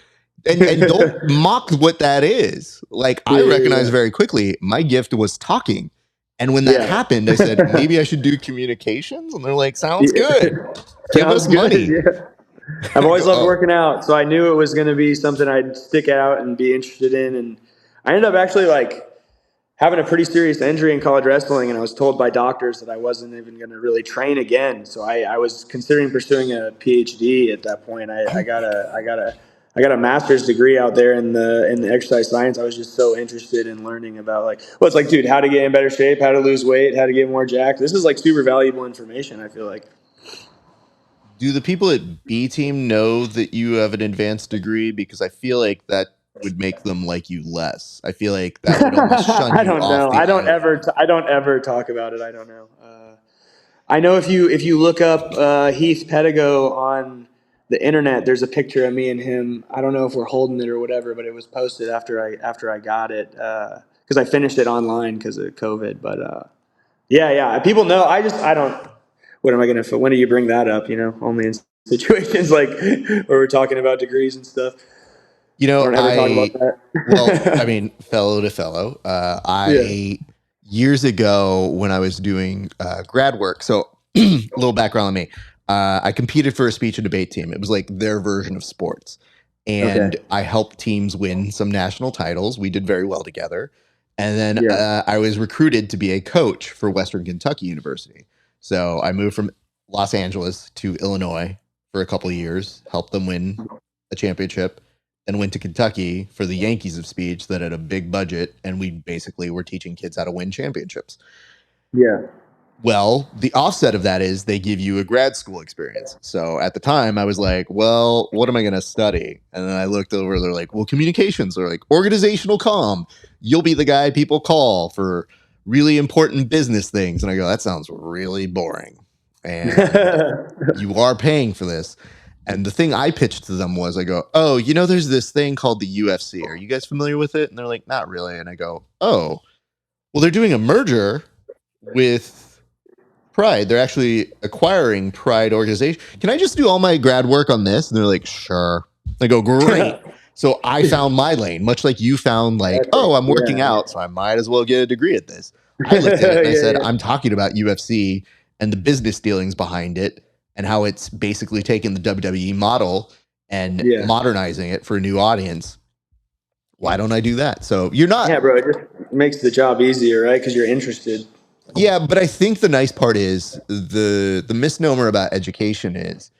And don't mock what that is. Like, I recognized very quickly my gift was talking. And when that happened, I said, maybe I should do communications. And they're like, sounds good. Give Sounds us good. money. Yeah. I've I always go, loved oh, working out, so I knew it was going to be something I'd stick out and be interested in. And I ended up actually like having a pretty serious injury in college wrestling, and I was told by doctors that I wasn't even going to really train again. So I was considering pursuing a PhD at that point. I got a master's degree out there in the exercise science. I was just so interested in learning about like, well, it's like, dude, how to get in better shape, how to lose weight, how to get more jacked. This is like super valuable information, I feel like. do the people at B team know that you have an advanced degree? Because I feel like that would make them like you less. I feel like that would almost shun I you don't off know. the island. I don't ever talk about it. I don't know. I know if you look up Heath Pedigo on the internet, there's a picture of me and him. I don't know if we're holding it or whatever, but it was posted after I got it because I finished it online because of COVID. But yeah, people know. I don't. What am I gonna? When do you bring that up? You know, only in situations like where we're talking about degrees and stuff. You I know, don't ever talk about well, I that. mean, fellow to fellow, Yeah. I, years ago when I was doing grad work, so a little background on me. I competed for a speech and debate team. It was like their version of sports. Okay. And I helped teams win some national titles. We did very well together. And then Yeah. I was recruited to be a coach for Western Kentucky University. So I moved from Los Angeles to Illinois for a couple of years, helped them win a championship, then went to Kentucky for the Yankees of speech that had a big budget, and we basically were teaching kids how to win championships. Yeah. Well, the offset of that is they give you a grad school experience. So at the time, I was like, well, what am I going to study? And then I looked over, they're like, well, communications. They're like, organizational comm. You'll be the guy people call for really important business things. And I go, that sounds really boring. And you are paying for this. And the thing I pitched to them was, I go, oh, you know, there's this thing called the UFC. Are you guys familiar with it? And they're like, not really. And I go, oh, well, they're doing a merger with Pride. They're actually acquiring Pride organization. Can I just do all my grad work on this? And they're like, sure. I go, great. So I found my lane, much like you found like, oh, I'm working Yeah. out, so I might as well get a degree at this. I looked at it and I said, Yeah. I'm talking about UFC and the business dealings behind it and how it's basically taken the WWE model and Yeah. modernizing it for a new audience. Why don't I do that? So you're not. Yeah, bro. It just makes the job easier, right? Because you're interested. Yeah, but I think the nice part is the misnomer about education is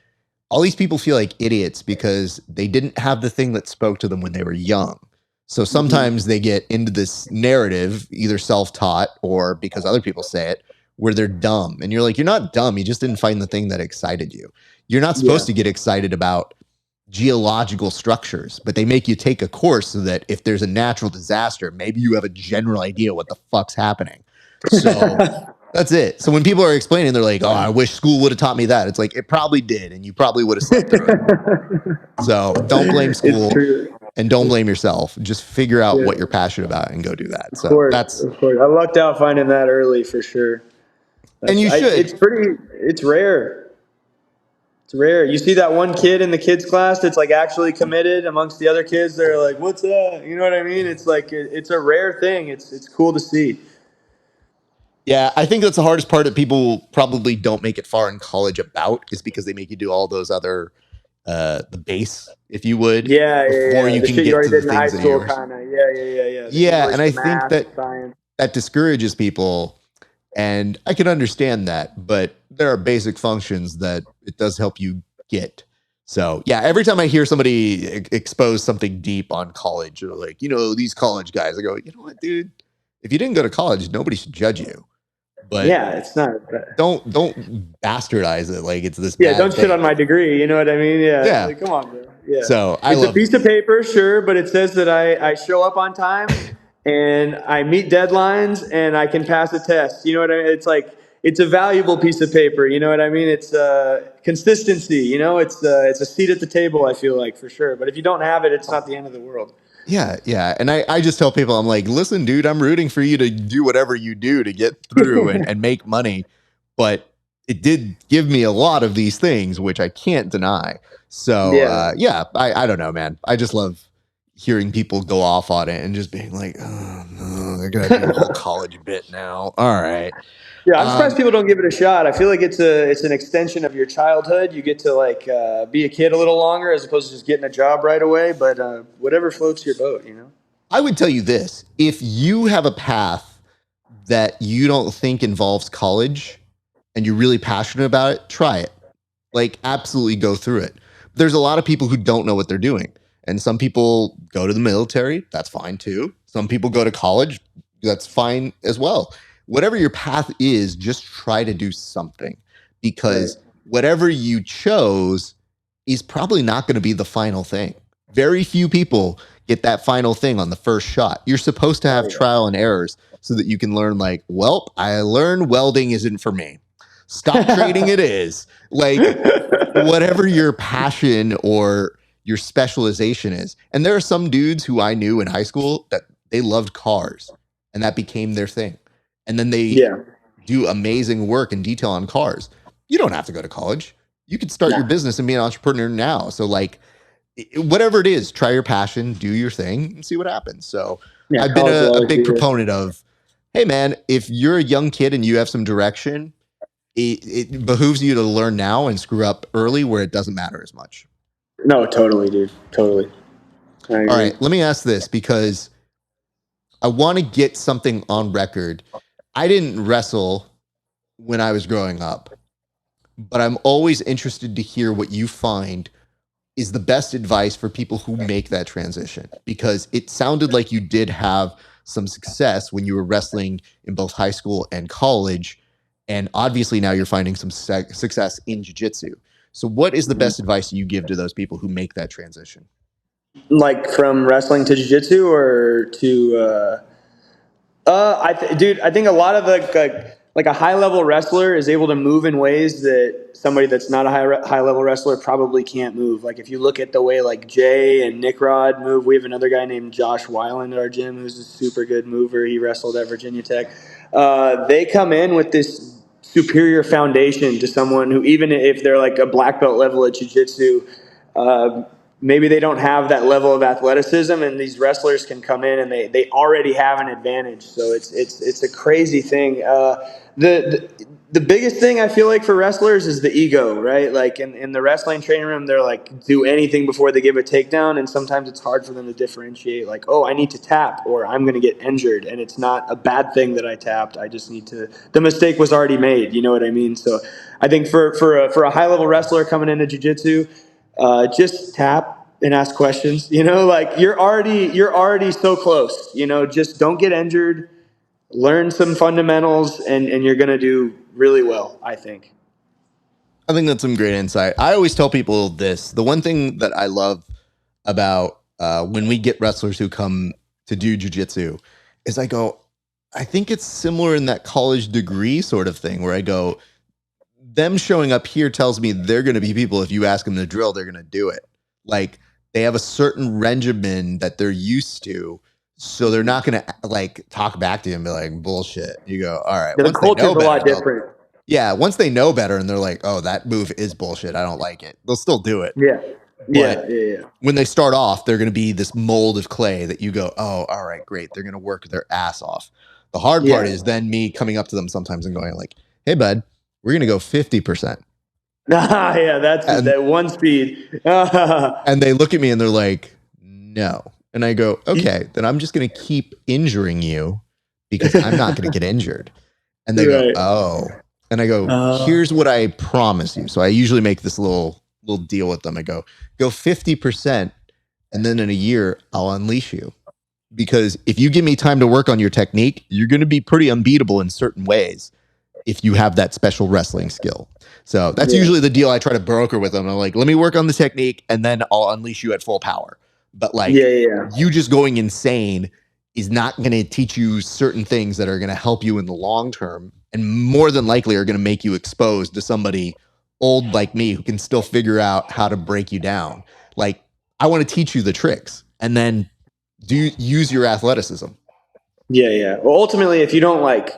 all these people feel like idiots because they didn't have the thing that spoke to them when they were young. So sometimes they get into this narrative, either self-taught or because other people say it, where they're dumb. And you're like, you're not dumb. You just didn't find the thing that excited you. You're not supposed to get excited about geological structures, but they make you take a course so that if there's a natural disaster, maybe you have a general idea what the fuck's happening. So that's it. So when people are explaining, they're like, oh, I wish school would have taught me that. It's like, it probably did. And you probably would have slept through it. So don't blame It's school true. and don't blame yourself. Just figure out what you're passionate about and go do that. Of So course, that's, of course. I lucked out finding that early for sure. and you should. It's rare. It's rare. You see that one kid in the kids class that's like actually committed amongst the other kids. They're like, "What's that?" You know what I mean? It's like it's a rare thing. It's cool to see. Yeah, I think that's the hardest part that people probably don't make it far in college about is because they make you do all those other the base, if you would, before you The can shit you get to already the did in high things that school, you're. kind of. Yeah. The Yeah, English, and the I think math, that the science. that discourages people, and I can understand that, but there are basic functions that it does help you get. So yeah, every time I hear somebody expose something deep on college, or like, you know, these college guys, I go, you know what, dude, if you didn't go to college, nobody should judge you, but Yeah, it's not. don't bastardize it like it's this Yeah, bad don't shit thing. on my degree. You know what I mean? Yeah, Yeah. like, come on, bro. Yeah, So I it's a love. piece of paper, sure, but it says that I show up on time and I meet deadlines and I can pass a test. You know what I mean? It's like it's a valuable piece of paper. You know what I mean? It's consistency. You know, it's a seat at the table. I feel like for sure. But if you don't have it, it's not the end of the world. Yeah, yeah. And I just tell people, I'm like, listen, dude, I'm rooting for you to do whatever you do to get through and make money. But it did give me a lot of these things, which I can't deny. So Yeah. I don't know, man. I just love hearing people go off on it and just being like, oh no, they're gonna do the whole college bit now. All right. Yeah, I'm surprised Um, people don't give it a shot. I feel like it's an extension of your childhood. You get to like be a kid a little longer as opposed to just getting a job right away. But whatever floats your boat, you know. I would tell you this: if you have a path that you don't think involves college and you're really passionate about it, try it. Like, absolutely go through it. There's a lot of people who don't know what they're doing. And some people go to the military, that's fine too. Some people go to college, that's fine as well. Whatever your path is, just try to do something, Right. because whatever you chose is probably not going to be the final thing. Very few people get that final thing on the first shot. You're supposed to have Oh trial and errors so that you can learn, like, well, I learned welding isn't for me. Stock trading it is. Like, yeah. whatever your passion or your specialization is. And there are some dudes who I knew in high school that they loved cars and that became their thing. And then they Yeah. do amazing work and detail on cars. You don't have to go to college. You could start your Nah. business and be an entrepreneur now. So, like, whatever it is, try your passion, do your thing, and see what happens. So Yeah. I've been College will a always big be here. proponent of, hey man, if you're a young kid and you have some direction, it behooves you to learn now and screw up early where it doesn't matter as much. No, totally, dude. Totally. I All agree. right, let me ask this, because I want to get something on record. I didn't wrestle when I was growing up, but I'm always interested to hear what you find is the best advice for people who make that transition, because it sounded like you did have some success when you were wrestling in both high school and college, and obviously now you're finding some success in jiu-jitsu. So what is the best advice you give to those people who make that transition? Like from wrestling to jiu-jitsu or to dude, I think a lot of like a high level wrestler is able to move in ways that somebody that's not a high level wrestler probably can't move. Like if you look at the way like Jay and Nick Rod move, we have another guy named Josh Weiland at our gym who's a super good mover. He wrestled at Virginia Tech. They come in with this superior foundation to someone who, even if they're like a black belt level at jiu-jitsu, uh, maybe they don't have that level of athleticism, and these wrestlers can come in and they already have an advantage. So it's a crazy thing. The biggest thing I feel like for wrestlers is the ego, right? Like in the wrestling training room, they're like do anything before they give a takedown, and sometimes it's hard for them to differentiate. Like, oh, I need to tap, or I'm going to get injured, and it's not a bad thing that I tapped. I just need to. The mistake was already made. You know what I mean? So I think for a high level wrestler coming into jiu-jitsu, just tap and ask questions. You know, like you're already so close. You know, just don't get injured. Learn some fundamentals, and you're gonna do really well, I think. I think that's some great insight. I always tell people this: the one thing that I love about when we get wrestlers who come to do jujitsu is I go, I think it's similar in that college degree sort of thing where I go, them showing up here tells me they're going to be people. If you ask them to drill, they're going to do it. Like, they have a certain regimen that they're used to. So they're not going to like talk back to you and be like, bullshit. You go, all right. Yeah, the Once they culture's know a better, lot they'll, different. yeah, once they know better and they're like, oh, that move is bullshit, I don't like it, they'll still do it. Yeah, yeah, But yeah, yeah. when they start off, they're going to be this mold of clay that you go, oh, all right, great. They're going to work their ass off. The hard part Yeah. is then me coming up to them sometimes and going like, hey, bud, we're going to go 50%. Yeah, that's And that one speed. Yeah, and they look at me and they're like, no. And I go, okay, then I'm just going to keep injuring you because I'm not going to get injured. And they go, right. oh. And I go, here's what I promise you. So I usually make this little deal with them. I go 50%, and then in a year I'll unleash you. Because if you give me time to work on your technique, you're going to be pretty unbeatable in certain ways if you have that special wrestling skill. So that's Yeah. usually the deal I try to broker with them. I'm like, let me work on the technique and then I'll unleash you at full power. But like, Yeah, yeah, yeah. you just going insane is not going to teach you certain things that are going to help you in the long term, and more than likely are going to make you exposed to somebody old like me who can still figure out how to break you down. Like, I want to teach you the tricks, and then do you use your athleticism? Yeah. Well, ultimately, if you don't like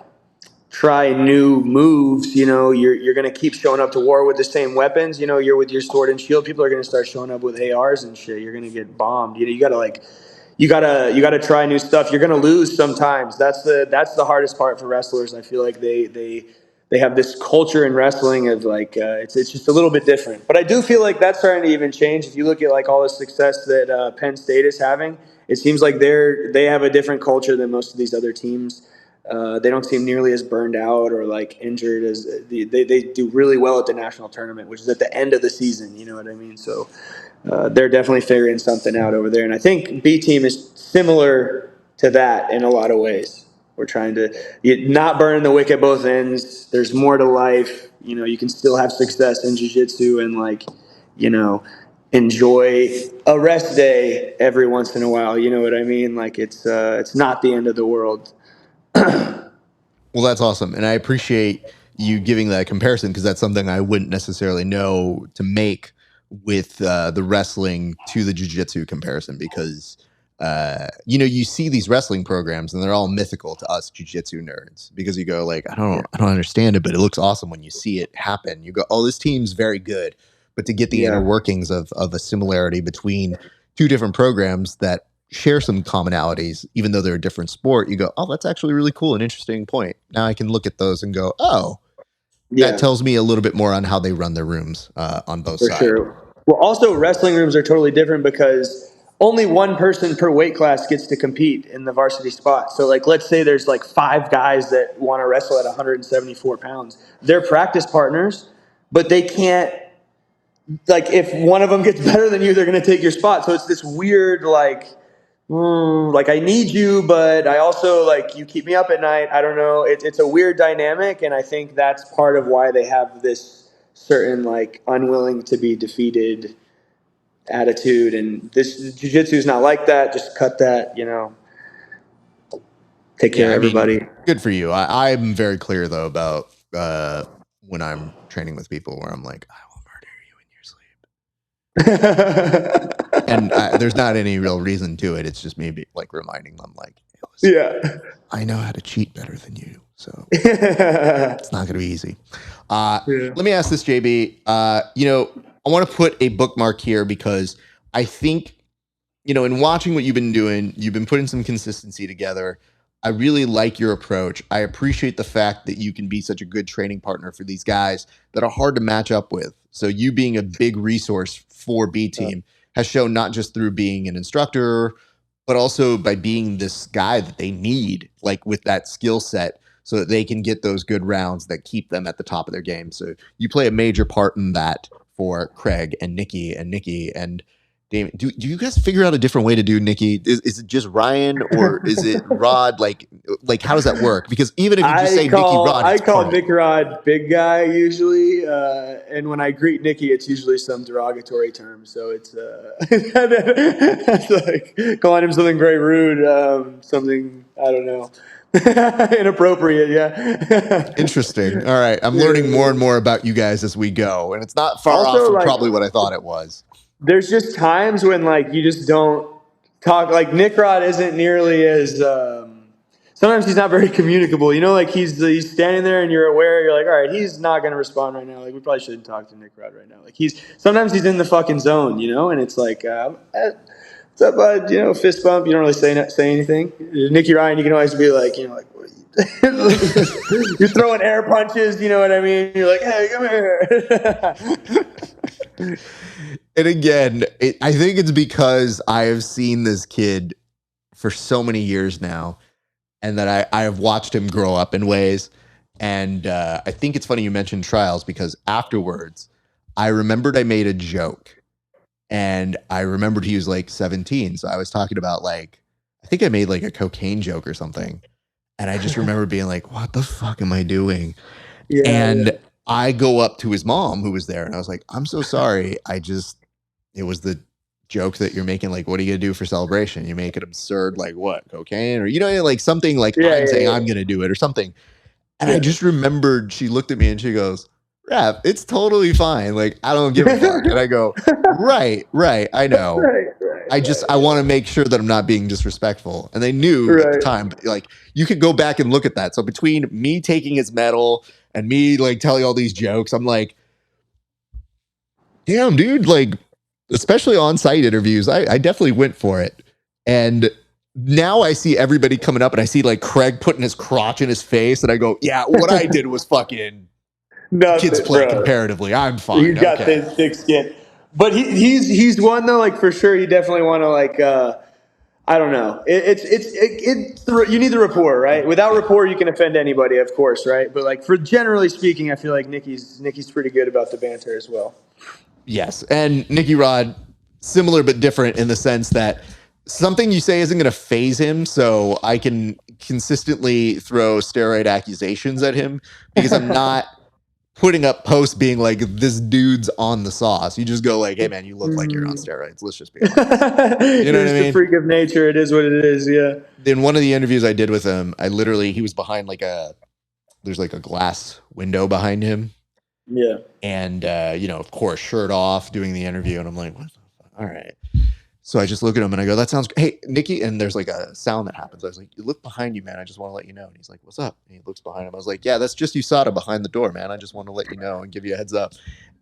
try new moves, you're going to keep showing up to war with the same weapons. You're with your sword and shield. People are going to start showing up with ARs and shit. You're going to get bombed. You got to like, you gotta try new stuff. You're gonna lose sometimes. That's the hardest part for wrestlers. I feel like they have this culture in wrestling of like it's just a little bit different. But I do feel like that's starting to even change. If you look at like all the success that Penn State is having, it seems like they have a different culture than most of these other teams. They don't seem nearly as burned out or like injured as they do really well at the national tournament, which is at the end of the season. You know what I mean? So they're definitely figuring something out over there. And I think B team is similar to that in a lot of ways. We're trying to not burn the wick at both ends. There's more to life. You can still have success in jiu-jitsu and like, enjoy a rest day every once in a while. You know what I mean? Like it's not the end of the world. Well, that's awesome. And I appreciate you giving that comparison because that's something I wouldn't necessarily know to make with the wrestling to the jiu-jitsu comparison because, you see these wrestling programs and they're all mythical to us jiu-jitsu nerds because you go like, I don't understand it, but it looks awesome when you see it happen. You go, oh, this team's very good. But to get the inner workings of a similarity between two different programs that share some commonalities, even though they're a different sport, you go, oh, that's actually really cool and interesting point. Now I can look at those and go, oh, that tells me a little bit more on how they run their rooms on both sides. Sure. Well, also wrestling rooms are totally different because only one person per weight class gets to compete in the varsity spot. So like, let's say there's like 5 guys that want to wrestle at 174 pounds. They're practice partners, but they can't, like if one of them gets better than you, they're going to take your spot. So it's this weird, like I need you, but I also like you keep me up at night. I don't know. It's a weird dynamic. And I think that's part of why they have this certain like unwilling to be defeated attitude. And this jiu-jitsu is not like that. Just cut that, take care of everybody. Good for you. I'm very clear though about when I'm training with people where I'm like, I will murder you in your sleep. And there's not any real reason to it. It's just maybe like reminding them like, I know how to cheat better than you. So it's not going to be easy. Let me ask this, JB. I want to put a bookmark here because I think, in watching what you've been doing, you've been putting some consistency together. I really like your approach. I appreciate the fact that you can be such a good training partner for these guys that are hard to match up with. So you being a big resource for B team has shown not just through being an instructor, but also by being this guy that they need, like with that skill set so that they can get those good rounds that keep them at the top of their game. So you play a major part in that for Craig and Nikki and Damon. Do you guys figure out a different way to do Nikki? Is it just Ryan or is it Rod? Like how does that work? Because even if you just say Nikki Rod, I call Nick Rod big guy usually, and when I greet Nikki, it's usually some derogatory term. So it's it's like calling him something very rude, something I don't know. Inappropriate, yeah. Interesting. All right. I'm learning more and more about you guys as we go. And it's not far off from probably what I thought it was. There's just times when like you just don't talk. Like Nick Rod isn't nearly as sometimes he's not very communicable. Like he's standing there and you're aware, you're like, all right, he's not gonna respond right now. Like we probably shouldn't talk to Nick Rod right now. Like sometimes he's in the fucking zone, and it's like what's up, bud? Fist bump, you don't really say anything. Nicky Ryan, you can always be like, like what are you you're throwing air punches, you know what I mean? You're like, hey, come here. And again, I think it's because I have seen this kid for so many years now and that I have watched him grow up in ways. And I think it's funny you mentioned trials because afterwards, I remembered I made a joke and I remembered he was like 17. So I was talking about like, I think I made like a cocaine joke or something. And I just remember being like, what the fuck am I doing? I go up to his mom who was there and I was like, I'm so sorry. It was the joke that you're making. Like, what are you going to do for celebration? You make it absurd. Like what? Cocaine or, like something like I'm saying I'm going to do it or something. And I just remembered she looked at me and she goes, Rap, it's totally fine. Like, I don't give a fuck. And I go, right. I know. I want to make sure that I'm not being disrespectful. And they knew at the time, like, you could go back and look at that. So between me taking his medal and me like telling all these jokes, I'm like, damn, dude, like, especially on-site interviews, I definitely went for it. And now I see everybody coming up and I see like Craig putting his crotch in his face and I go, yeah, what I did was fucking kids play comparatively. I'm fine. You got this thick skin. But he's one though, like for sure. You definitely want to like I don't know. You need the rapport, right? Without rapport, you can offend anybody, of course, right? But like for generally speaking, I feel like Nicky's pretty good about the banter as well. Yes, and Nicky Rod, similar but different in the sense that something you say isn't going to phase him, so I can consistently throw steroid accusations at him because I'm not putting up posts being like, this dude's on the sauce. You just go like, hey man, you look like you're on steroids. Let's just be honest. You know what I mean? It's a freak of nature. It is what it is. Yeah. In one of the interviews I did with him, he was behind there's like a glass window behind him. Yeah. And, of course, shirt off doing the interview. And I'm like, what the fuck? All right. So I just look at him and I go, that sounds great. Hey, Nicky. And there's like a sound that happens. I was like, you look behind you, man. I just want to let you know. And he's like, what's up? And he looks behind him. I was like, yeah, that's just USADA behind the door, man. I just want to let you know and give you a heads up.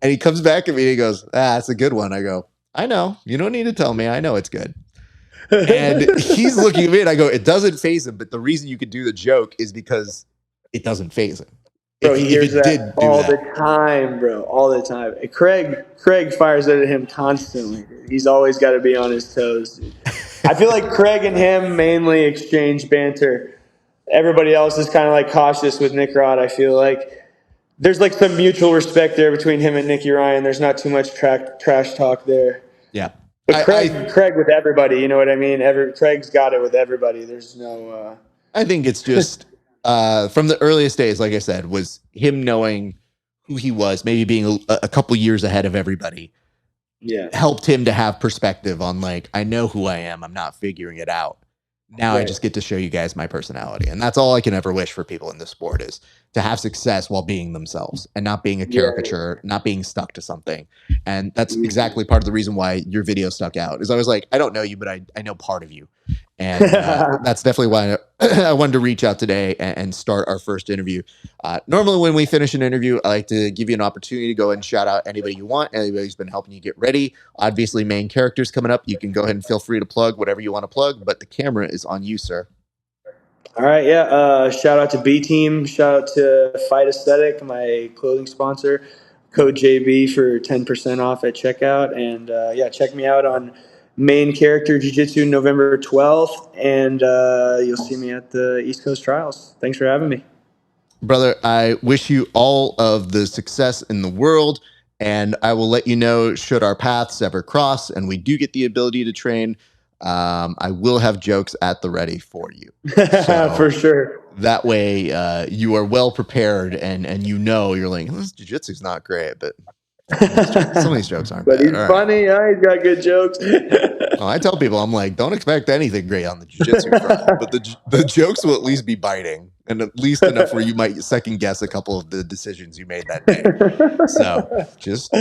And he comes back at me and he goes, that's a good one. I go, I know. You don't need to tell me. I know it's good. And he's looking at me and I go, it doesn't faze him. But the reason you could do the joke is because it doesn't faze him. Bro, he hears that all the time, bro. All the time. Craig fires at him constantly. He's always got to be on his toes, dude. I feel like Craig and him mainly exchange banter. Everybody else is kind of like cautious with Nick Rod. I feel like there's like some mutual respect there between him and Nicky Ryan. There's not too much trash talk there. Yeah. But Craig with everybody, you know what I mean? Craig's got it with everybody. There's no... I think it's just... from the earliest days, like I said, was him knowing who he was, maybe being a couple years ahead of everybody. Yeah. Helped him to have perspective on like, I know who I am. I'm not figuring it out. Now I just get to show you guys my personality. And that's all I can ever wish for people in this sport is to have success while being themselves and not being a caricature, not being stuck to something. And that's exactly part of the reason why your video stuck out is I was like, I don't know you, but I know part of you. And that's definitely why I wanted to reach out today and start our first interview. Normally when we finish an interview, I like to give you an opportunity to go and shout out anybody you want, anybody who's been helping you get ready. Obviously, main characters coming up. You can go ahead and feel free to plug whatever you want to plug, but the camera is on you, sir. All right, yeah. Shout out to B Team. Shout out to Fight Aesthetic, my clothing sponsor. Code JB for 10% off at checkout. And check me out on Main Character Jiu Jitsu November 12th, and you'll see me at the East Coast Trials. Thanks for having me. Brother, I wish you all of the success in the world, and I will let you know should our paths ever cross and we do get the ability to train. I will have jokes at the ready for you. So for sure. That way you are well prepared and you're like, this jiu-jitsu's not great, but some of these jokes aren't bad. But he's funny. Yeah, he's got good jokes. Well, I tell people, I'm like, don't expect anything great on the jiu-jitsu front, but the jokes will at least be biting and at least enough where you might second guess a couple of the decisions you made that day. So just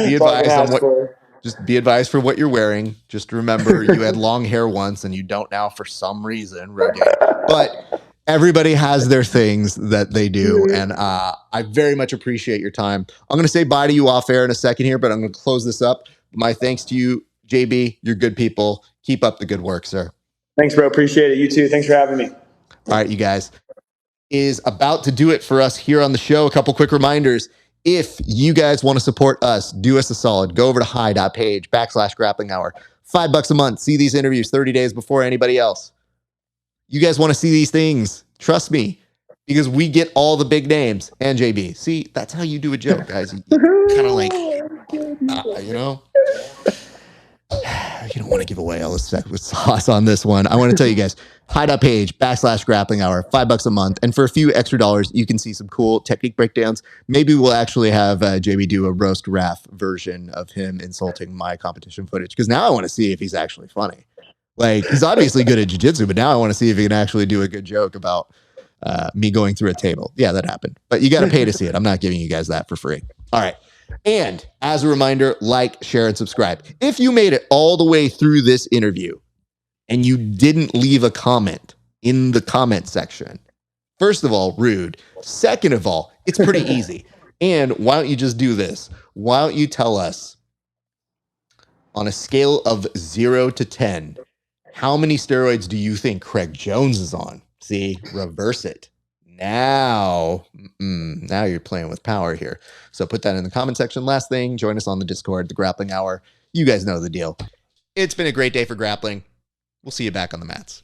be advised for what you're wearing. Just remember you had long hair once and you don't now for some reason, Rogaine. But everybody has their things that they do. And I very much appreciate your time. I'm going to say bye to you off air in a second here, but I'm going to close this up. My thanks to you, JB. You're good people. Keep up the good work, sir. Thanks, bro. Appreciate it. You too. Thanks for having me. All right, you guys. Is about to do it for us here on the show. A couple quick reminders. If you guys want to support us, do us a solid. Go over to HY.PAGE /GRAPPLINGHOUR. $5 a month. See these interviews 30 days before anybody else. You guys want to see these things. Trust me, because we get all the big names. And JB, see, that's how you do a joke, guys. You kind of like, you don't want to give away all the secret sauce on this one. I want to tell you guys, HY.PAGE /GRAPPLINGHOUR, $5 a month. And for a few extra dollars, you can see some cool technique breakdowns. Maybe we'll actually have JB do a roast Raph version of him insulting my competition footage. Because now I want to see if he's actually funny. Like, he's obviously good at jiu-jitsu, but now I want to see if he can actually do a good joke about me going through a table. Yeah, that happened. But you got to pay to see it. I'm not giving you guys that for free. All right. And as a reminder, like, share, and subscribe. If you made it all the way through this interview and you didn't leave a comment in the comment section, first of all, rude. Second of all, it's pretty easy. And why don't you just do this? Why don't you tell us on a scale of 0 to 10, how many steroids do you think Craig Jones is on? See, reverse it. Now you're playing with power here. So put that in the comment section. Last thing, join us on the Discord, the Grappling Hour. You guys know the deal. It's been a great day for grappling. We'll see you back on the mats.